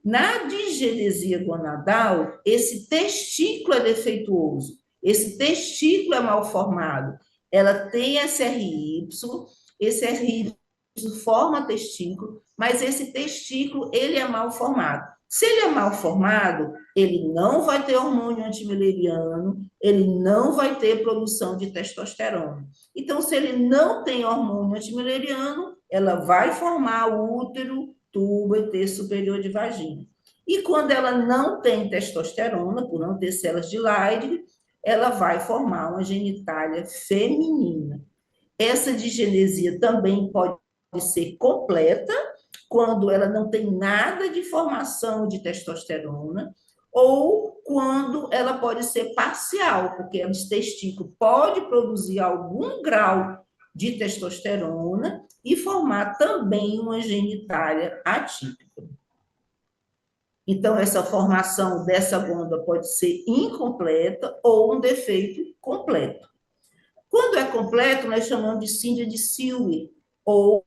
Na digenesia gonadal, esse testículo é defeituoso, esse testículo é mal formado. Ela tem SRY, esse SRY forma testículo, mas esse testículo ele é mal formado. Se ele é mal formado, ele não vai ter hormônio antimileriano, ele não vai ter produção de testosterona. Então, se ele não tem hormônio antimileriano, ela vai formar útero, tubo e T superior de vagina. E quando ela não tem testosterona, por não ter células de Leydig, ela vai formar uma genitália feminina. Essa digenesia também pode ser completa, quando ela não tem nada de formação de testosterona, ou quando ela pode ser parcial, porque o testículo pode produzir algum grau de testosterona e formar também uma genitália atípica. Então, essa formação dessa gônada pode ser incompleta ou um defeito completo. Quando é completo, nós chamamos de síndrome de Silver, ou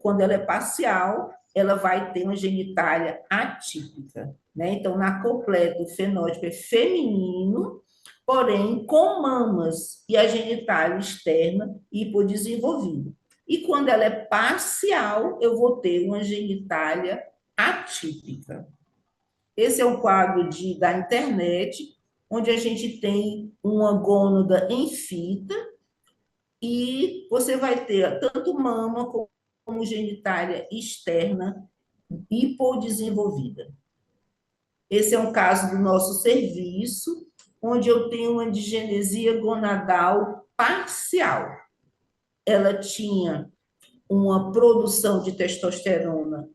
quando ela é parcial, ela vai ter uma genitália atípica. Né? Então, na completa, o fenótipo é feminino, porém com mamas e a genitália externa hipodesenvolvida. E quando ela é parcial, eu vou ter uma genitália atípica. Esse é um quadro da internet, onde a gente tem uma gônada em fita, e você vai ter tanto mama como genitália externa hipodesenvolvida. Esse é um caso do nosso serviço, onde eu tenho uma digenesia gonadal parcial. Ela tinha uma produção de testosterona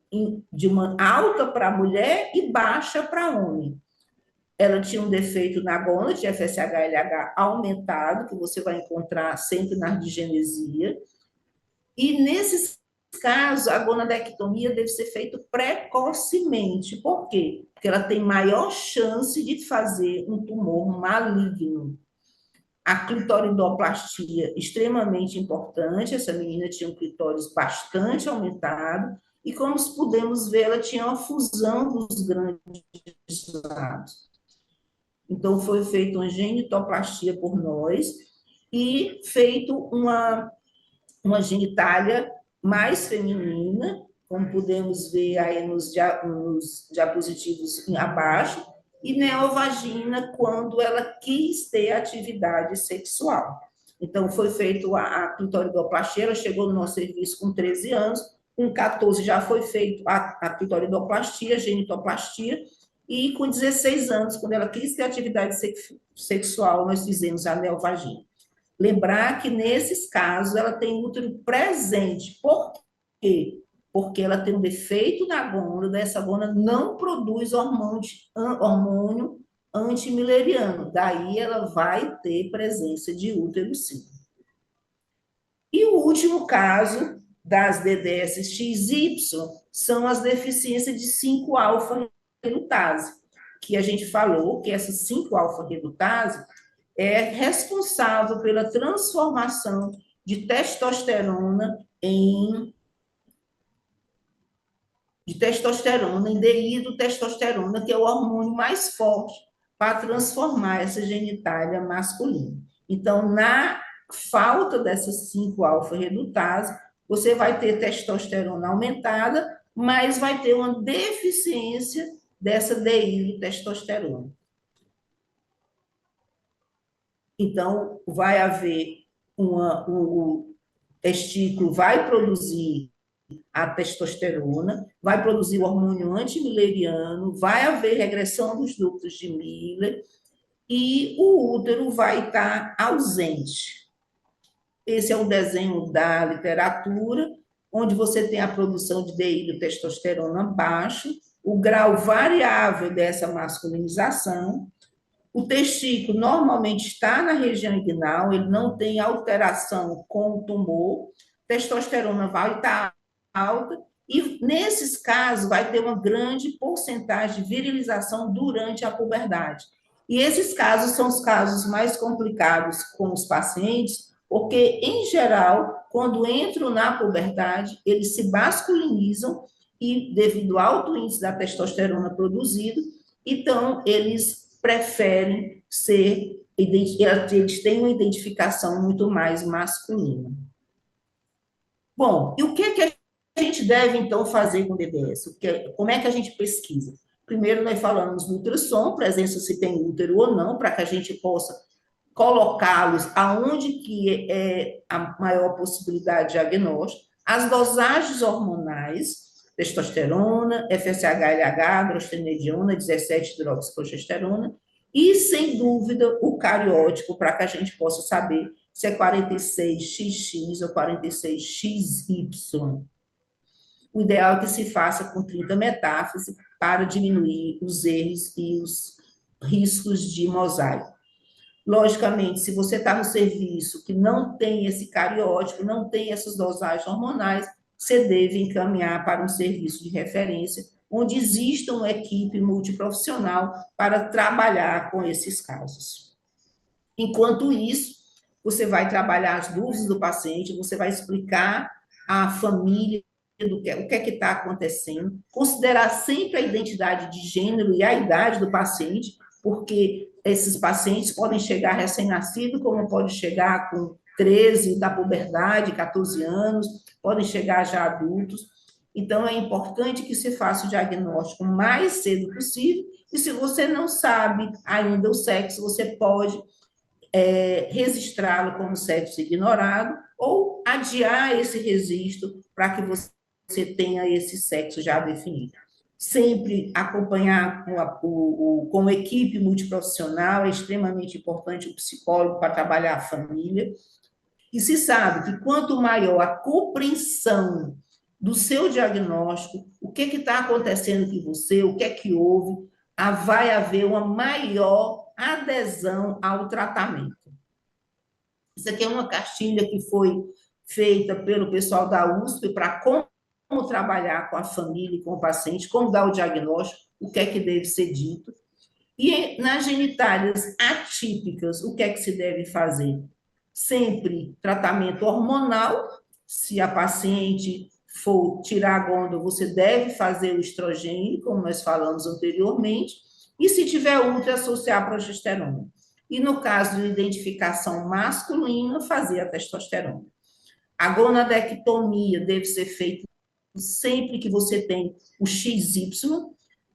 de uma alta para a mulher e baixa para homem. Ela tinha um defeito na gônada de FSH-LH aumentado, que você vai encontrar sempre na digenesia. E nesses casos, a gonadectomia deve ser feita precocemente. Por quê? Porque ela tem maior chance de fazer um tumor maligno. A clitoridoplastia, extremamente importante, essa menina tinha um clitóris bastante aumentado, e como podemos ver, ela tinha uma fusão dos grandes lados. Então, foi feita uma genitoplastia por nós e feito uma genitália mais feminina, como podemos ver aí nos diapositivos abaixo, e neovagina quando ela quis ter atividade sexual. Então, foi feito a clitoridoplastia, ela chegou no nosso serviço com 13 anos, com 14 já foi feito a clitoridoplastia, a genitoplastia, e com 16 anos, quando ela quis ter atividade sexual, nós fizemos a neovagina. Lembrar que, nesses casos, ela tem útero presente. Por quê? Porque ela tem um defeito na gônada, essa gônada não produz hormônio antimileriano. Daí ela vai ter presença de útero, sim. E o último caso das DDS XY são as deficiências de 5-alfa-redutase, que a gente falou que essa 5-alfa-redutase é responsável pela transformação de testosterona em de testosterona em dihidrotestosterona, que é o hormônio mais forte para transformar essa genitália masculina. Então, na falta dessas 5-alfa-redutase, você vai ter testosterona aumentada, mas vai ter uma deficiência dessa dihidrotestosterona. Então, vai haver o testículo vai produzir a testosterona, vai produzir o hormônio antimileriano, vai haver regressão dos ductos de Miller e o útero vai estar ausente. Esse é o desenho da literatura, onde você tem a produção de dihidrotestosterona baixo, o grau variável dessa masculinização. O testículo normalmente está na região inguinal, ele não tem alteração com o tumor, testosterona vai estar alta, e nesses casos vai ter uma grande porcentagem de virilização durante a puberdade. E esses casos são os casos mais complicados com os pacientes, porque, em geral, quando entram na puberdade, eles se masculinizam e, devido ao alto índice da testosterona produzido, então, eles preferem ser, eles têm uma identificação muito mais masculina. Bom, e o que a gente deve, então, fazer com o DBS? Como é que a gente pesquisa? Primeiro, nós falamos no ultrassom, presença se tem útero ou não, para que a gente possa colocá-los aonde que é a maior possibilidade de diagnóstico, as dosagens hormonais, testosterona, FSH-LH, androstenediona, 17-hidroxiprogesterona, e, sem dúvida, o cariótipo, para que a gente possa saber se é 46XX ou 46XY. O ideal é que se faça com 30 metáfase para diminuir os erros e os riscos de mosaico. Logicamente, se você está no serviço que não tem esse cariótipo, não tem essas dosagens hormonais, você deve encaminhar para um serviço de referência, onde exista uma equipe multiprofissional para trabalhar com esses casos. Enquanto isso, você vai trabalhar as dúvidas do paciente, você vai explicar à família o que é que está acontecendo, considerar sempre a identidade de gênero e a idade do paciente, porque esses pacientes podem chegar recém-nascido, como pode chegar com 13 da puberdade, 14 anos, podem chegar já adultos. Então, é importante que se faça o diagnóstico o mais cedo possível, e se você não sabe ainda o sexo, você pode registrá-lo como sexo ignorado, ou adiar esse registro para que você tenha esse sexo já definido. Sempre acompanhar com uma equipe multiprofissional, é extremamente importante o psicólogo para trabalhar a família. E se sabe que quanto maior a compreensão do seu diagnóstico, o que está acontecendo com você, o que é que houve, vai haver uma maior adesão ao tratamento. Isso aqui é uma cartilha que foi feita pelo pessoal da USP para como trabalhar com a família e com o paciente, como dar o diagnóstico, o que é que deve ser dito. E nas genitálias atípicas, o que é que se deve fazer? Sempre tratamento hormonal. Se a paciente for tirar a glândula, você deve fazer o estrogênio, como nós falamos anteriormente, e se tiver útero, associar a progesterona. E no caso de identificação masculina, fazer a testosterona. A gonadectomia deve ser feita sempre que você tem o XY.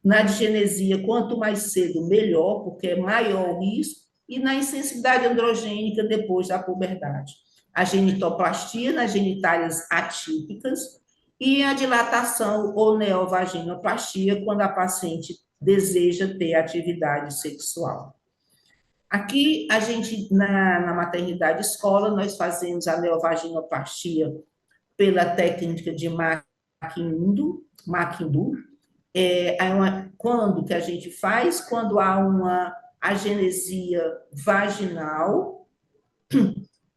Na digenesia, quanto mais cedo, melhor, porque é maior o risco. E na insensibilidade androgênica, depois da puberdade. A genitoplastia nas genitálias atípicas e a dilatação ou neovaginoplastia, quando a paciente deseja ter atividade sexual. Aqui, a gente, na maternidade escola, nós fazemos a neovaginoplastia pela técnica de Mackindu. Quando que a gente faz? Quando há uma agenesia vaginal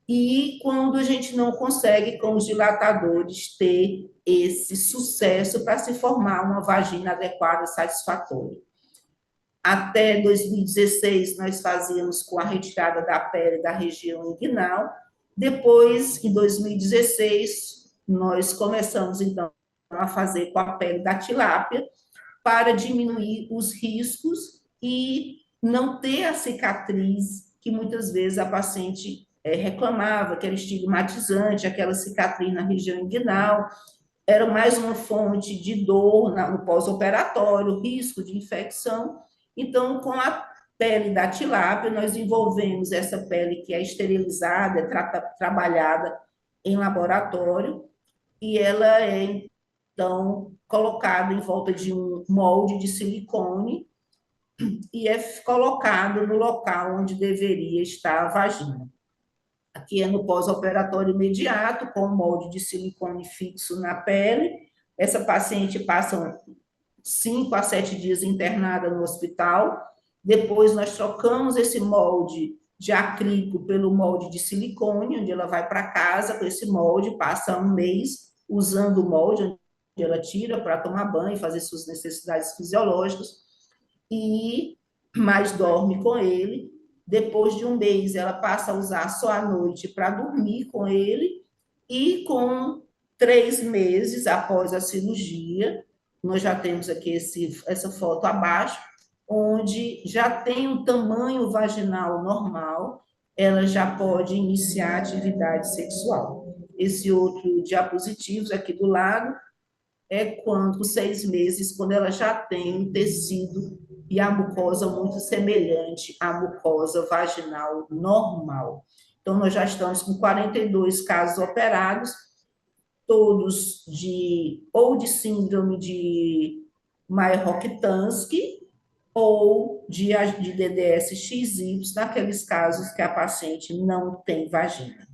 e quando a gente não consegue, com os dilatadores, ter esse sucesso para se formar uma vagina adequada, satisfatória. Até 2016, nós fazíamos com a retirada da pele da região inguinal. Depois, em 2016, nós começamos, então, a fazer com a pele da tilápia para diminuir os riscos e não ter a cicatriz que muitas vezes a paciente reclamava, que era estigmatizante, aquela cicatriz na região inguinal, era mais uma fonte de dor no pós-operatório, risco de infecção. Então, com a pele da tilápia, nós envolvemos essa pele que é esterilizada, trabalhada em laboratório, e ela é, então, colocada em volta de um molde de silicone e é colocado no local onde deveria estar a vagina. Aqui é no pós-operatório imediato, com o molde de silicone fixo na pele. Essa paciente passa 5 a 7 dias internada no hospital. Depois nós trocamos esse molde de acrílico pelo molde de silicone, onde ela vai para casa com esse molde, passa um mês usando o molde, onde ela tira para tomar banho, fazer suas necessidades fisiológicas, e mais dorme com ele. Depois de um mês, ela passa a usar só à noite para dormir com ele, e com 3 meses após a cirurgia, nós já temos aqui essa foto abaixo, onde já tem um tamanho vaginal normal, ela já pode iniciar atividade sexual. Esse outro diapositivo aqui do lado é quando, 6 meses, quando ela já tem um tecido e a mucosa muito semelhante à mucosa vaginal normal. Então, nós já estamos com 42 casos operados, todos ou de síndrome de Mayer-Rokitansky ou de DDS XY, naqueles casos que a paciente não tem vagina.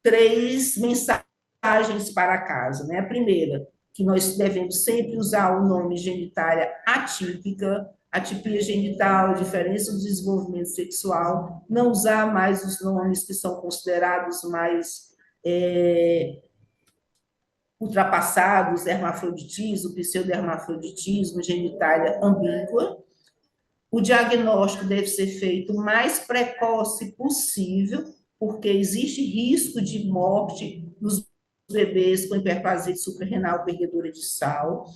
3 mensagens para casa, né? A primeira, que nós devemos sempre usar o nome genitália atípica, atipia genital, diferença do desenvolvimento sexual, não usar mais os nomes que são considerados mais ultrapassados, hermafroditismo, pseudohermafroditismo, genitália ambígua. O diagnóstico deve ser feito o mais precoce possível, porque existe risco de morte nos bebês com hiperplasia suprarrenal perdedora de sal,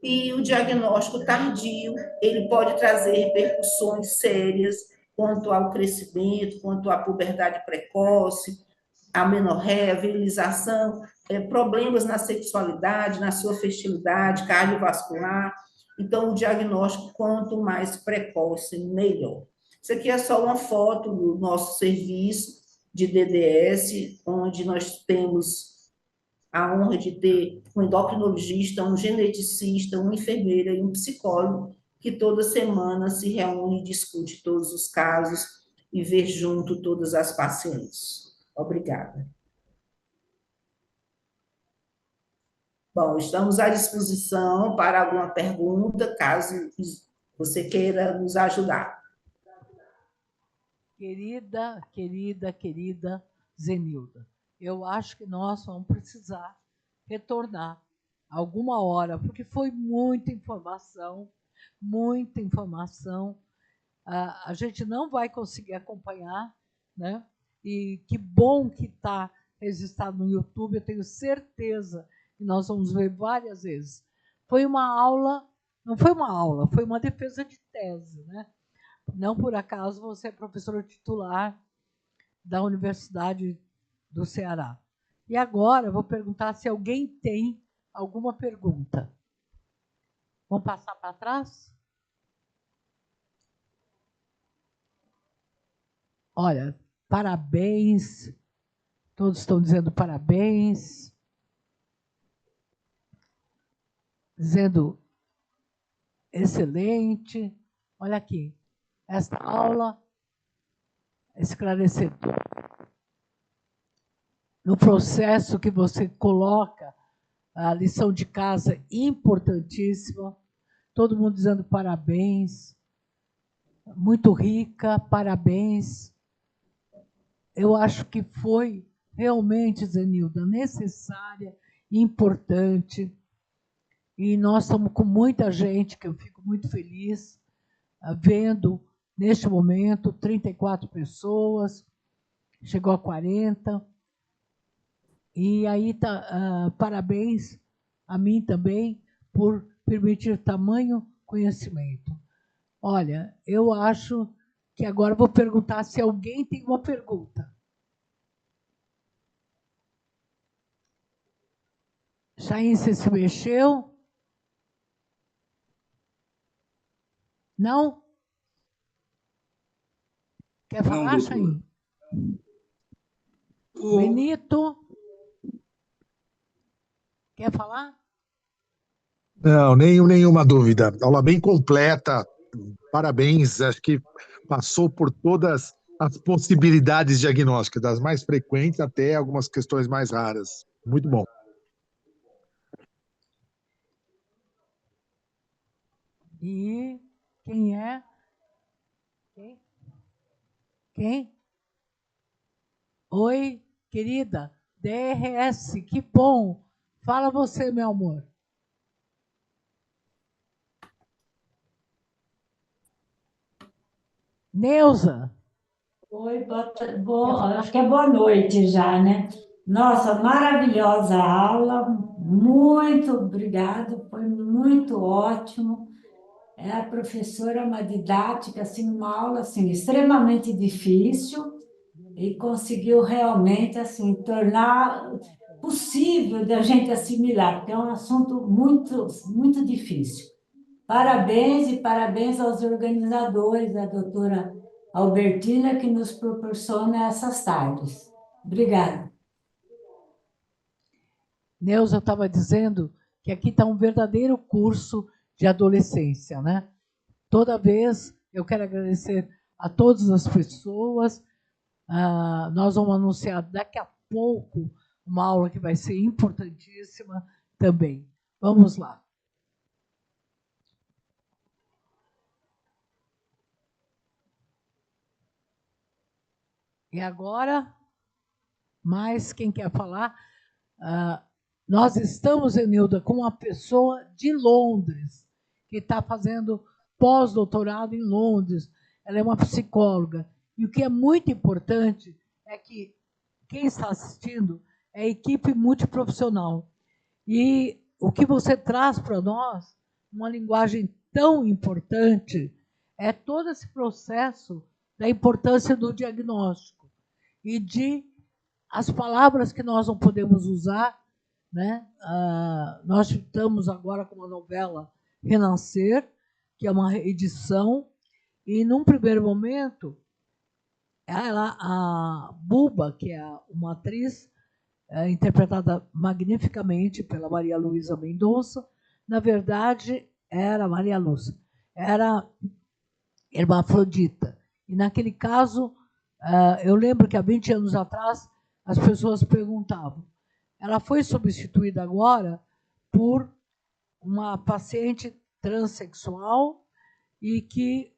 e o diagnóstico tardio, ele pode trazer repercussões sérias quanto ao crescimento, quanto à puberdade precoce, a menorreia, a virilização, problemas na sexualidade, na sua fertilidade, cardiovascular. Então, o diagnóstico, quanto mais precoce, melhor. Isso aqui é só uma foto do nosso serviço de DDS, onde nós temos a honra de ter um endocrinologista, um geneticista, uma enfermeira e um psicólogo, que toda semana se reúne e discute todos os casos e vê junto todas as pacientes. Obrigada. Bom, estamos à disposição para alguma pergunta, caso você queira nos ajudar. Querida Zenilda, eu acho que nós vamos precisar retornar alguma hora, porque foi muita informação, muita informação. A gente não vai conseguir acompanhar, né? E que bom que está registrado no YouTube, eu tenho certeza que nós vamos ver várias vezes. Foi uma aula, não foi uma aula, foi uma defesa de tese, né? Não por acaso você é professora titular da Universidade do Ceará. E agora eu vou perguntar se alguém tem alguma pergunta. Vamos passar para trás? Olha, parabéns. Todos estão dizendo parabéns. Dizendo excelente. Olha aqui. Esta aula esclarecedora. No processo que você coloca, a lição de casa importantíssima. Todo mundo dizendo parabéns. Muito rica, parabéns. Eu acho que foi realmente, Zenilda, necessária, importante. E nós estamos com muita gente, que eu fico muito feliz, vendo, neste momento, 34 pessoas, chegou a 40. E aí, parabéns a mim também por permitir tamanho conhecimento. Olha, eu acho que agora vou perguntar se alguém tem uma pergunta. Chain, você se mexeu? Não? Quer falar, Chain? Benito? Quer falar? Não, nenhuma dúvida. Aula bem completa. Parabéns. Acho que passou por todas as possibilidades diagnósticas, das mais frequentes até algumas questões mais raras. Muito bom. E quem é? Quem? Oi, querida. DRS, que bom. Fala você, meu amor. Neuza. Oi, acho que é boa noite já, né? Nossa, maravilhosa aula, muito obrigada, foi muito ótimo. A professora, uma didática, assim, uma aula assim, extremamente difícil e conseguiu realmente assim, tornar possível da gente assimilar, porque é um assunto muito difícil. Parabéns e parabéns aos organizadores, a doutora Albertina, que nos proporciona essas tardes. Obrigada. Neuza estava dizendo que aqui está um verdadeiro curso de adolescência, né? Toda vez eu quero agradecer a todas as pessoas. Nós vamos anunciar daqui a pouco uma aula que vai ser importantíssima também. Vamos lá. E agora, mais quem quer falar? Nós estamos, Enilda, com uma pessoa de Londres, que está fazendo pós-doutorado em Londres. Ela é uma psicóloga. E o que é muito importante é que quem está assistindo é a equipe multiprofissional. E o que você traz para nós, uma linguagem tão importante, é todo esse processo da importância do diagnóstico e de as palavras que nós não podemos usar, né? Nós estamos agora com uma novela Renascer, que é uma edição, e num primeiro momento, a Buba, que é uma atriz interpretada magnificamente pela Maria Luísa Mendonça, na verdade era Maria Lúcia, era hermafrodita. E naquele caso, eu lembro que há 20 anos atrás, as pessoas perguntavam. Ela foi substituída agora por uma paciente transexual e que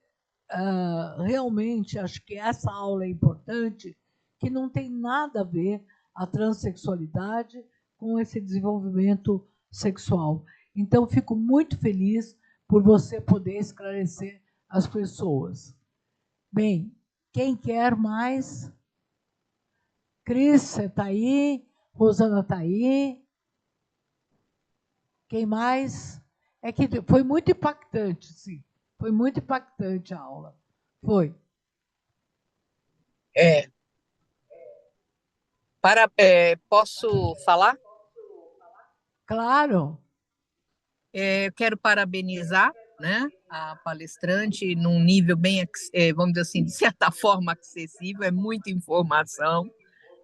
realmente acho que essa aula é importante, que não tem nada a ver a transexualidade com esse desenvolvimento sexual. Então, fico muito feliz por você poder esclarecer as pessoas. Bem, quem quer mais? Cris, você está aí? Rosana está aí? Quem mais? É que foi muito impactante, sim. Foi muito impactante a aula. Foi. Posso falar? Claro. Eu quero parabenizar, né, a palestrante num nível bem, vamos dizer assim, de certa forma acessível, é muita informação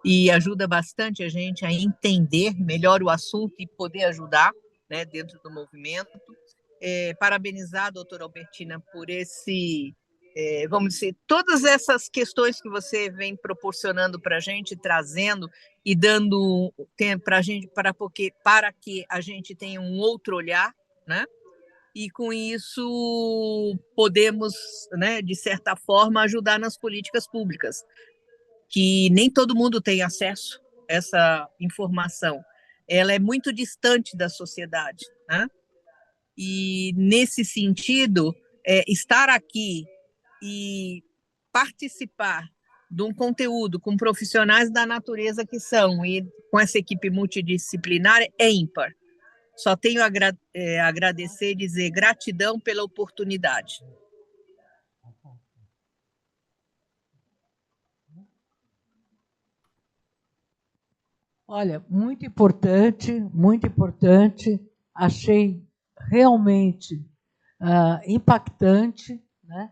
e ajuda bastante a gente a entender melhor o assunto e poder ajudar, né, dentro do movimento. Parabenizar a doutora Albertina por vamos dizer, todas essas questões que você vem proporcionando para a gente, trazendo e dando tempo para a gente, para que a gente tenha um outro olhar, né? E com isso podemos, né, de certa forma, ajudar nas políticas públicas, que nem todo mundo tem acesso a essa informação. Ela é muito distante da sociedade, né? E, nesse sentido, estar aqui e participar de um conteúdo com profissionais da natureza que são, e com essa equipe multidisciplinar, é ímpar. Só tenho a agradecer e dizer gratidão pela oportunidade. Olha, muito importante, muito importante. Achei realmente impactante, né?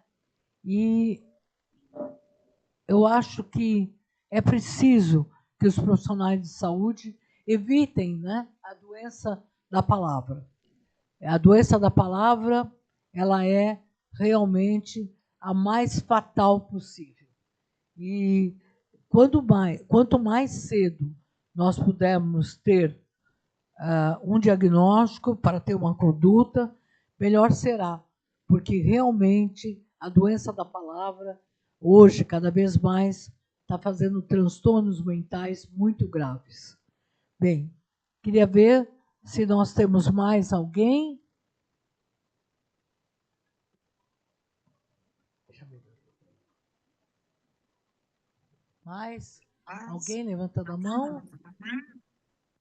E eu acho que é preciso que os profissionais de saúde evitem, né, a doença da palavra. A doença da palavra, ela é realmente a mais fatal possível. E quanto mais cedo nós pudermos ter um diagnóstico para ter uma conduta, melhor será, porque realmente a doença da palavra, hoje, cada vez mais, está fazendo transtornos mentais muito graves. Bem, queria ver se nós temos mais alguém. Mais? Alguém levantando a mão?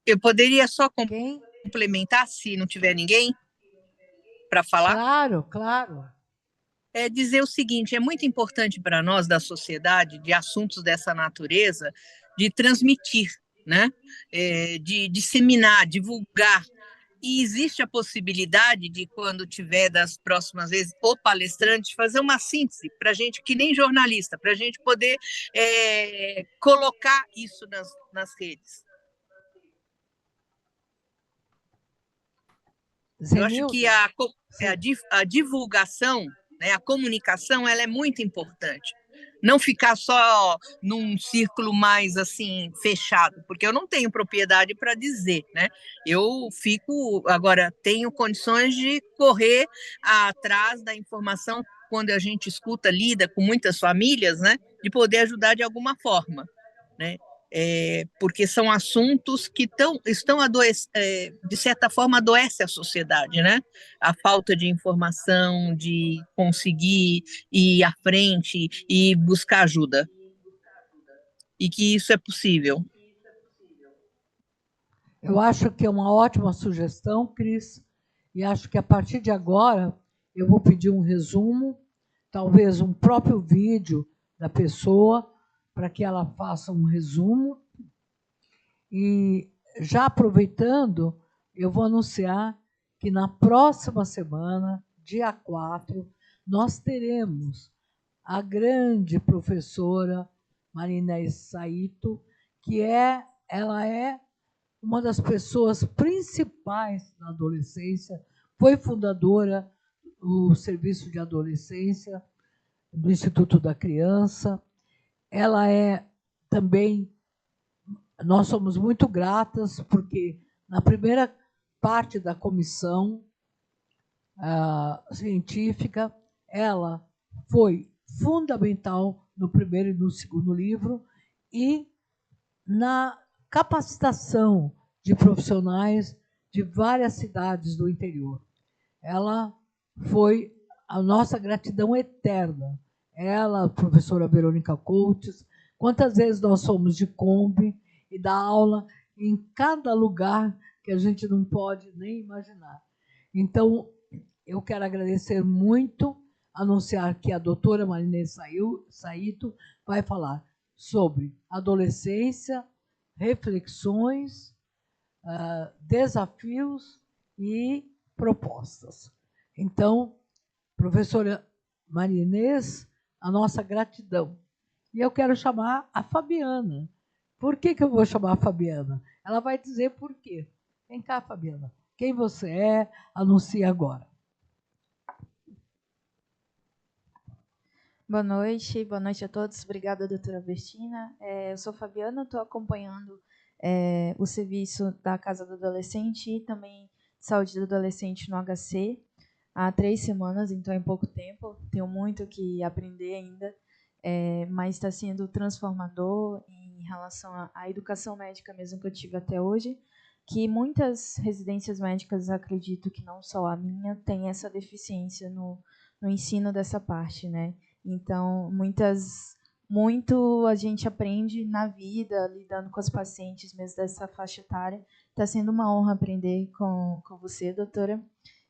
Eu poderia só complementar, se não tiver ninguém para falar? Claro, claro. É dizer o seguinte, é muito importante para nós da sociedade, de assuntos dessa natureza, de transmitir, né? De disseminar, divulgar. E existe a possibilidade de, quando tiver das próximas vezes, o palestrante, fazer uma síntese para a gente, que nem jornalista, para a gente poder colocar isso nas redes. Eu acho que a divulgação, né, a comunicação, ela é muito importante. Não ficar só num círculo mais assim fechado, porque eu não tenho propriedade para dizer, né? Eu agora tenho condições de correr atrás da informação quando a gente escuta, lida com muitas famílias, né? De poder ajudar de alguma forma, né? Porque são assuntos que estão de certa forma, adoece a sociedade, né? A falta de informação, de conseguir ir à frente e buscar ajuda. E que isso é possível. Eu acho que é uma ótima sugestão, Cris, e acho que a partir de agora eu vou pedir um resumo, talvez um próprio vídeo da pessoa, para que ela faça um resumo. E já aproveitando, eu vou anunciar que na próxima semana, dia 4, nós teremos a grande professora Marinês Saito, que ela é uma das pessoas principais na adolescência, foi fundadora do Serviço de Adolescência do Instituto da Criança. Ela é também, nós somos muito gratas, porque na primeira parte da comissão científica, ela foi fundamental no primeiro e no segundo livro, e na capacitação de profissionais de várias cidades do interior. Ela foi a nossa gratidão eterna. Ela, a professora Verônica Coates, quantas vezes nós fomos de Kombi e dar aula em cada lugar que a gente não pode nem imaginar. Então, eu quero agradecer muito, anunciar que a doutora Marinês Saito vai falar sobre adolescência, reflexões, desafios e propostas. Então, professora Marinês, a nossa gratidão. E eu quero chamar a Fabiana. Por que eu vou chamar a Fabiana? Ela vai dizer por quê. Vem cá, Fabiana. Quem você é? Anuncie agora. Boa noite a todos. Obrigada, doutora Bertina. Eu sou Fabiana, estou acompanhando o serviço da Casa do Adolescente e também Saúde do Adolescente no HC há 3 semanas, então é pouco tempo. Tenho muito que aprender ainda, mas está sendo transformador em relação à educação médica mesmo que eu tive até hoje, que muitas residências médicas, acredito que não só a minha, tem essa deficiência no ensino dessa parte, né? Então, muito a gente aprende na vida, lidando com os pacientes mesmo dessa faixa etária. Está sendo uma honra aprender com você, doutora.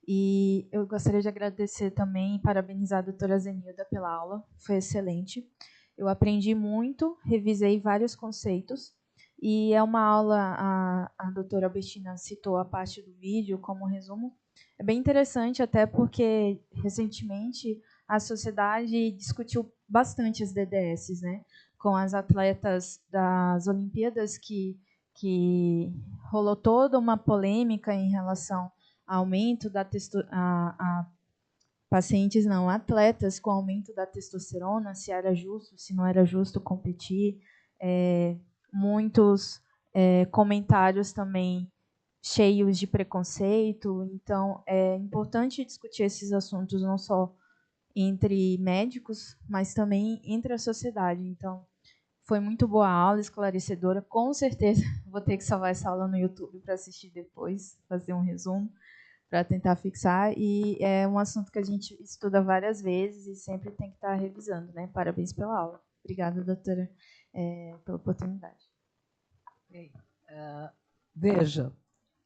E eu gostaria de agradecer também e parabenizar a doutora Zenilda pela aula, foi excelente. Eu aprendi muito, revisei vários conceitos, e é uma aula, a doutora Albertina citou a parte do vídeo como resumo. É bem interessante, até porque, recentemente, a sociedade discutiu bastante as DDS, né, com as atletas das Olimpíadas, que rolou toda uma polêmica em relação ao aumento da atletas com aumento da testosterona, se era justo, se não era justo competir. Muitos comentários também cheios de preconceito. Então, é importante discutir esses assuntos não só entre médicos, mas também entre a sociedade. Então, foi muito boa a aula, esclarecedora. Com certeza vou ter que salvar essa aula no YouTube para assistir depois, fazer um resumo, para tentar fixar. E é um assunto que a gente estuda várias vezes e sempre tem que estar revisando, né? Parabéns pela aula. Obrigada, doutora, pela oportunidade. Veja,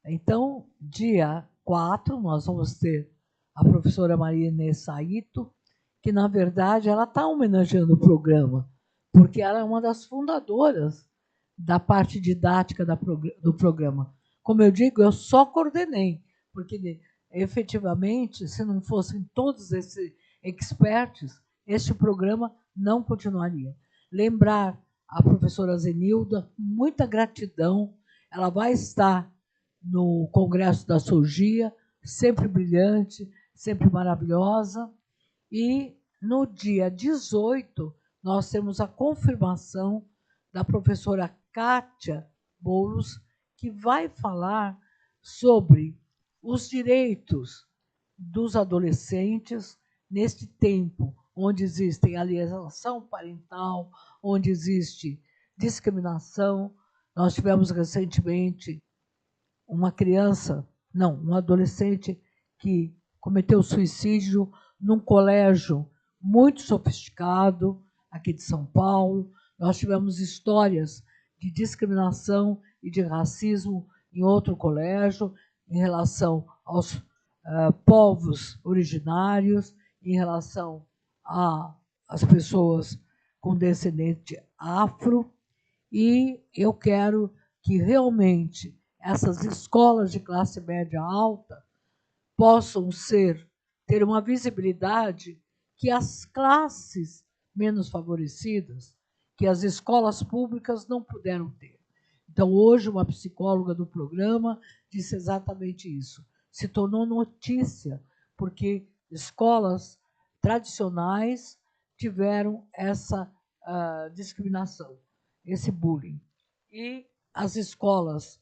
então, dia 4, nós vamos ter a professora Maria Inês Saito, que, na verdade, ela está homenageando o programa, porque ela é uma das fundadoras da parte didática do programa. Como eu digo, eu só coordenei, porque, efetivamente, se não fossem todos esses experts, este programa não continuaria. Lembrar a professora Zenilda, muita gratidão, ela vai estar no Congresso da Surgia, sempre brilhante, sempre maravilhosa. E no dia 18, nós temos a confirmação da professora Kátia Boulos, que vai falar sobre os direitos dos adolescentes neste tempo, onde existe alienação parental, onde existe discriminação. Nós tivemos recentemente um adolescente que cometeu suicídio num colégio muito sofisticado, aqui de São Paulo. Nós tivemos histórias de discriminação e de racismo em outro colégio, em relação aos povos originários, em relação às pessoas com descendente afro. E eu quero que realmente essas escolas de classe média alta possam ter uma visibilidade que as classes menos favorecidas, que as escolas públicas não puderam ter. Então, hoje, uma psicóloga do programa disse exatamente isso. Se tornou notícia, porque escolas tradicionais tiveram essa discriminação, esse bullying. E as escolas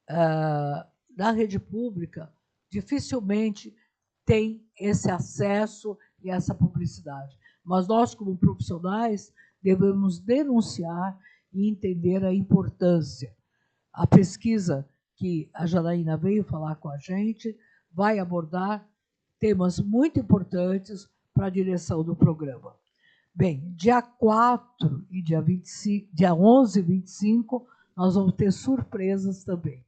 da rede pública dificilmente têm esse acesso e essa publicidade. Mas nós, como profissionais, devemos denunciar e entender a importância. A pesquisa que a Janaína veio falar com a gente vai abordar temas muito importantes para a direção do programa. Bem, dia 4 e dia 11 e 25, nós vamos ter surpresas também.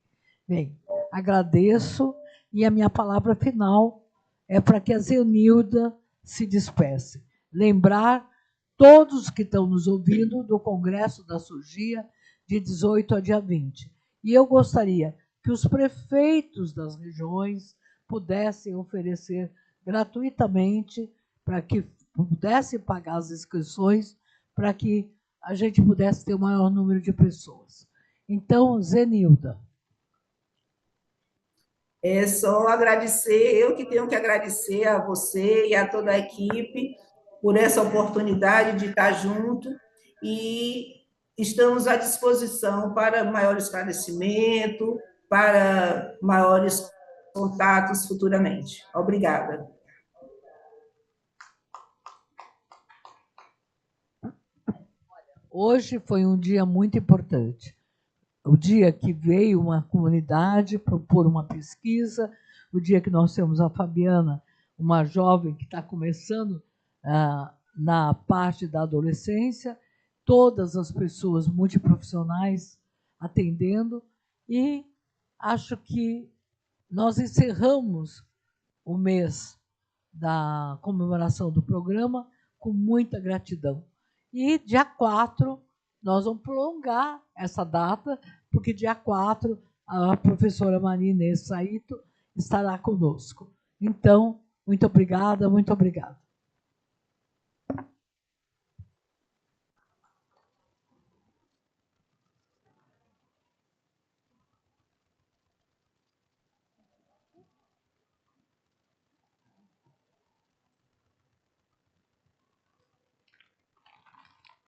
Bem, agradeço, e a minha palavra final é para que a Zenilda se despeça. Lembrar todos que estão nos ouvindo do Congresso da Surgia, de 18 a dia 20. E eu gostaria que os prefeitos das regiões pudessem oferecer gratuitamente, para que pudessem pagar as inscrições, para que a gente pudesse ter o maior número de pessoas. Então, Zenilda. É só agradecer, eu que tenho que agradecer a você e a toda a equipe por essa oportunidade de estar junto, e estamos à disposição para maior esclarecimento, para maiores contatos futuramente. Obrigada. Hoje foi um dia muito importante. O dia que veio uma comunidade propor uma pesquisa, o dia que nós temos a Fabiana, uma jovem que está começando na parte da adolescência, todas as pessoas multiprofissionais atendendo, e acho que nós encerramos o mês da comemoração do programa com muita gratidão. E dia 4 nós vamos prolongar essa data, porque dia 4 a professora Maria Inês Saito estará conosco. Então, muito obrigada, muito obrigada.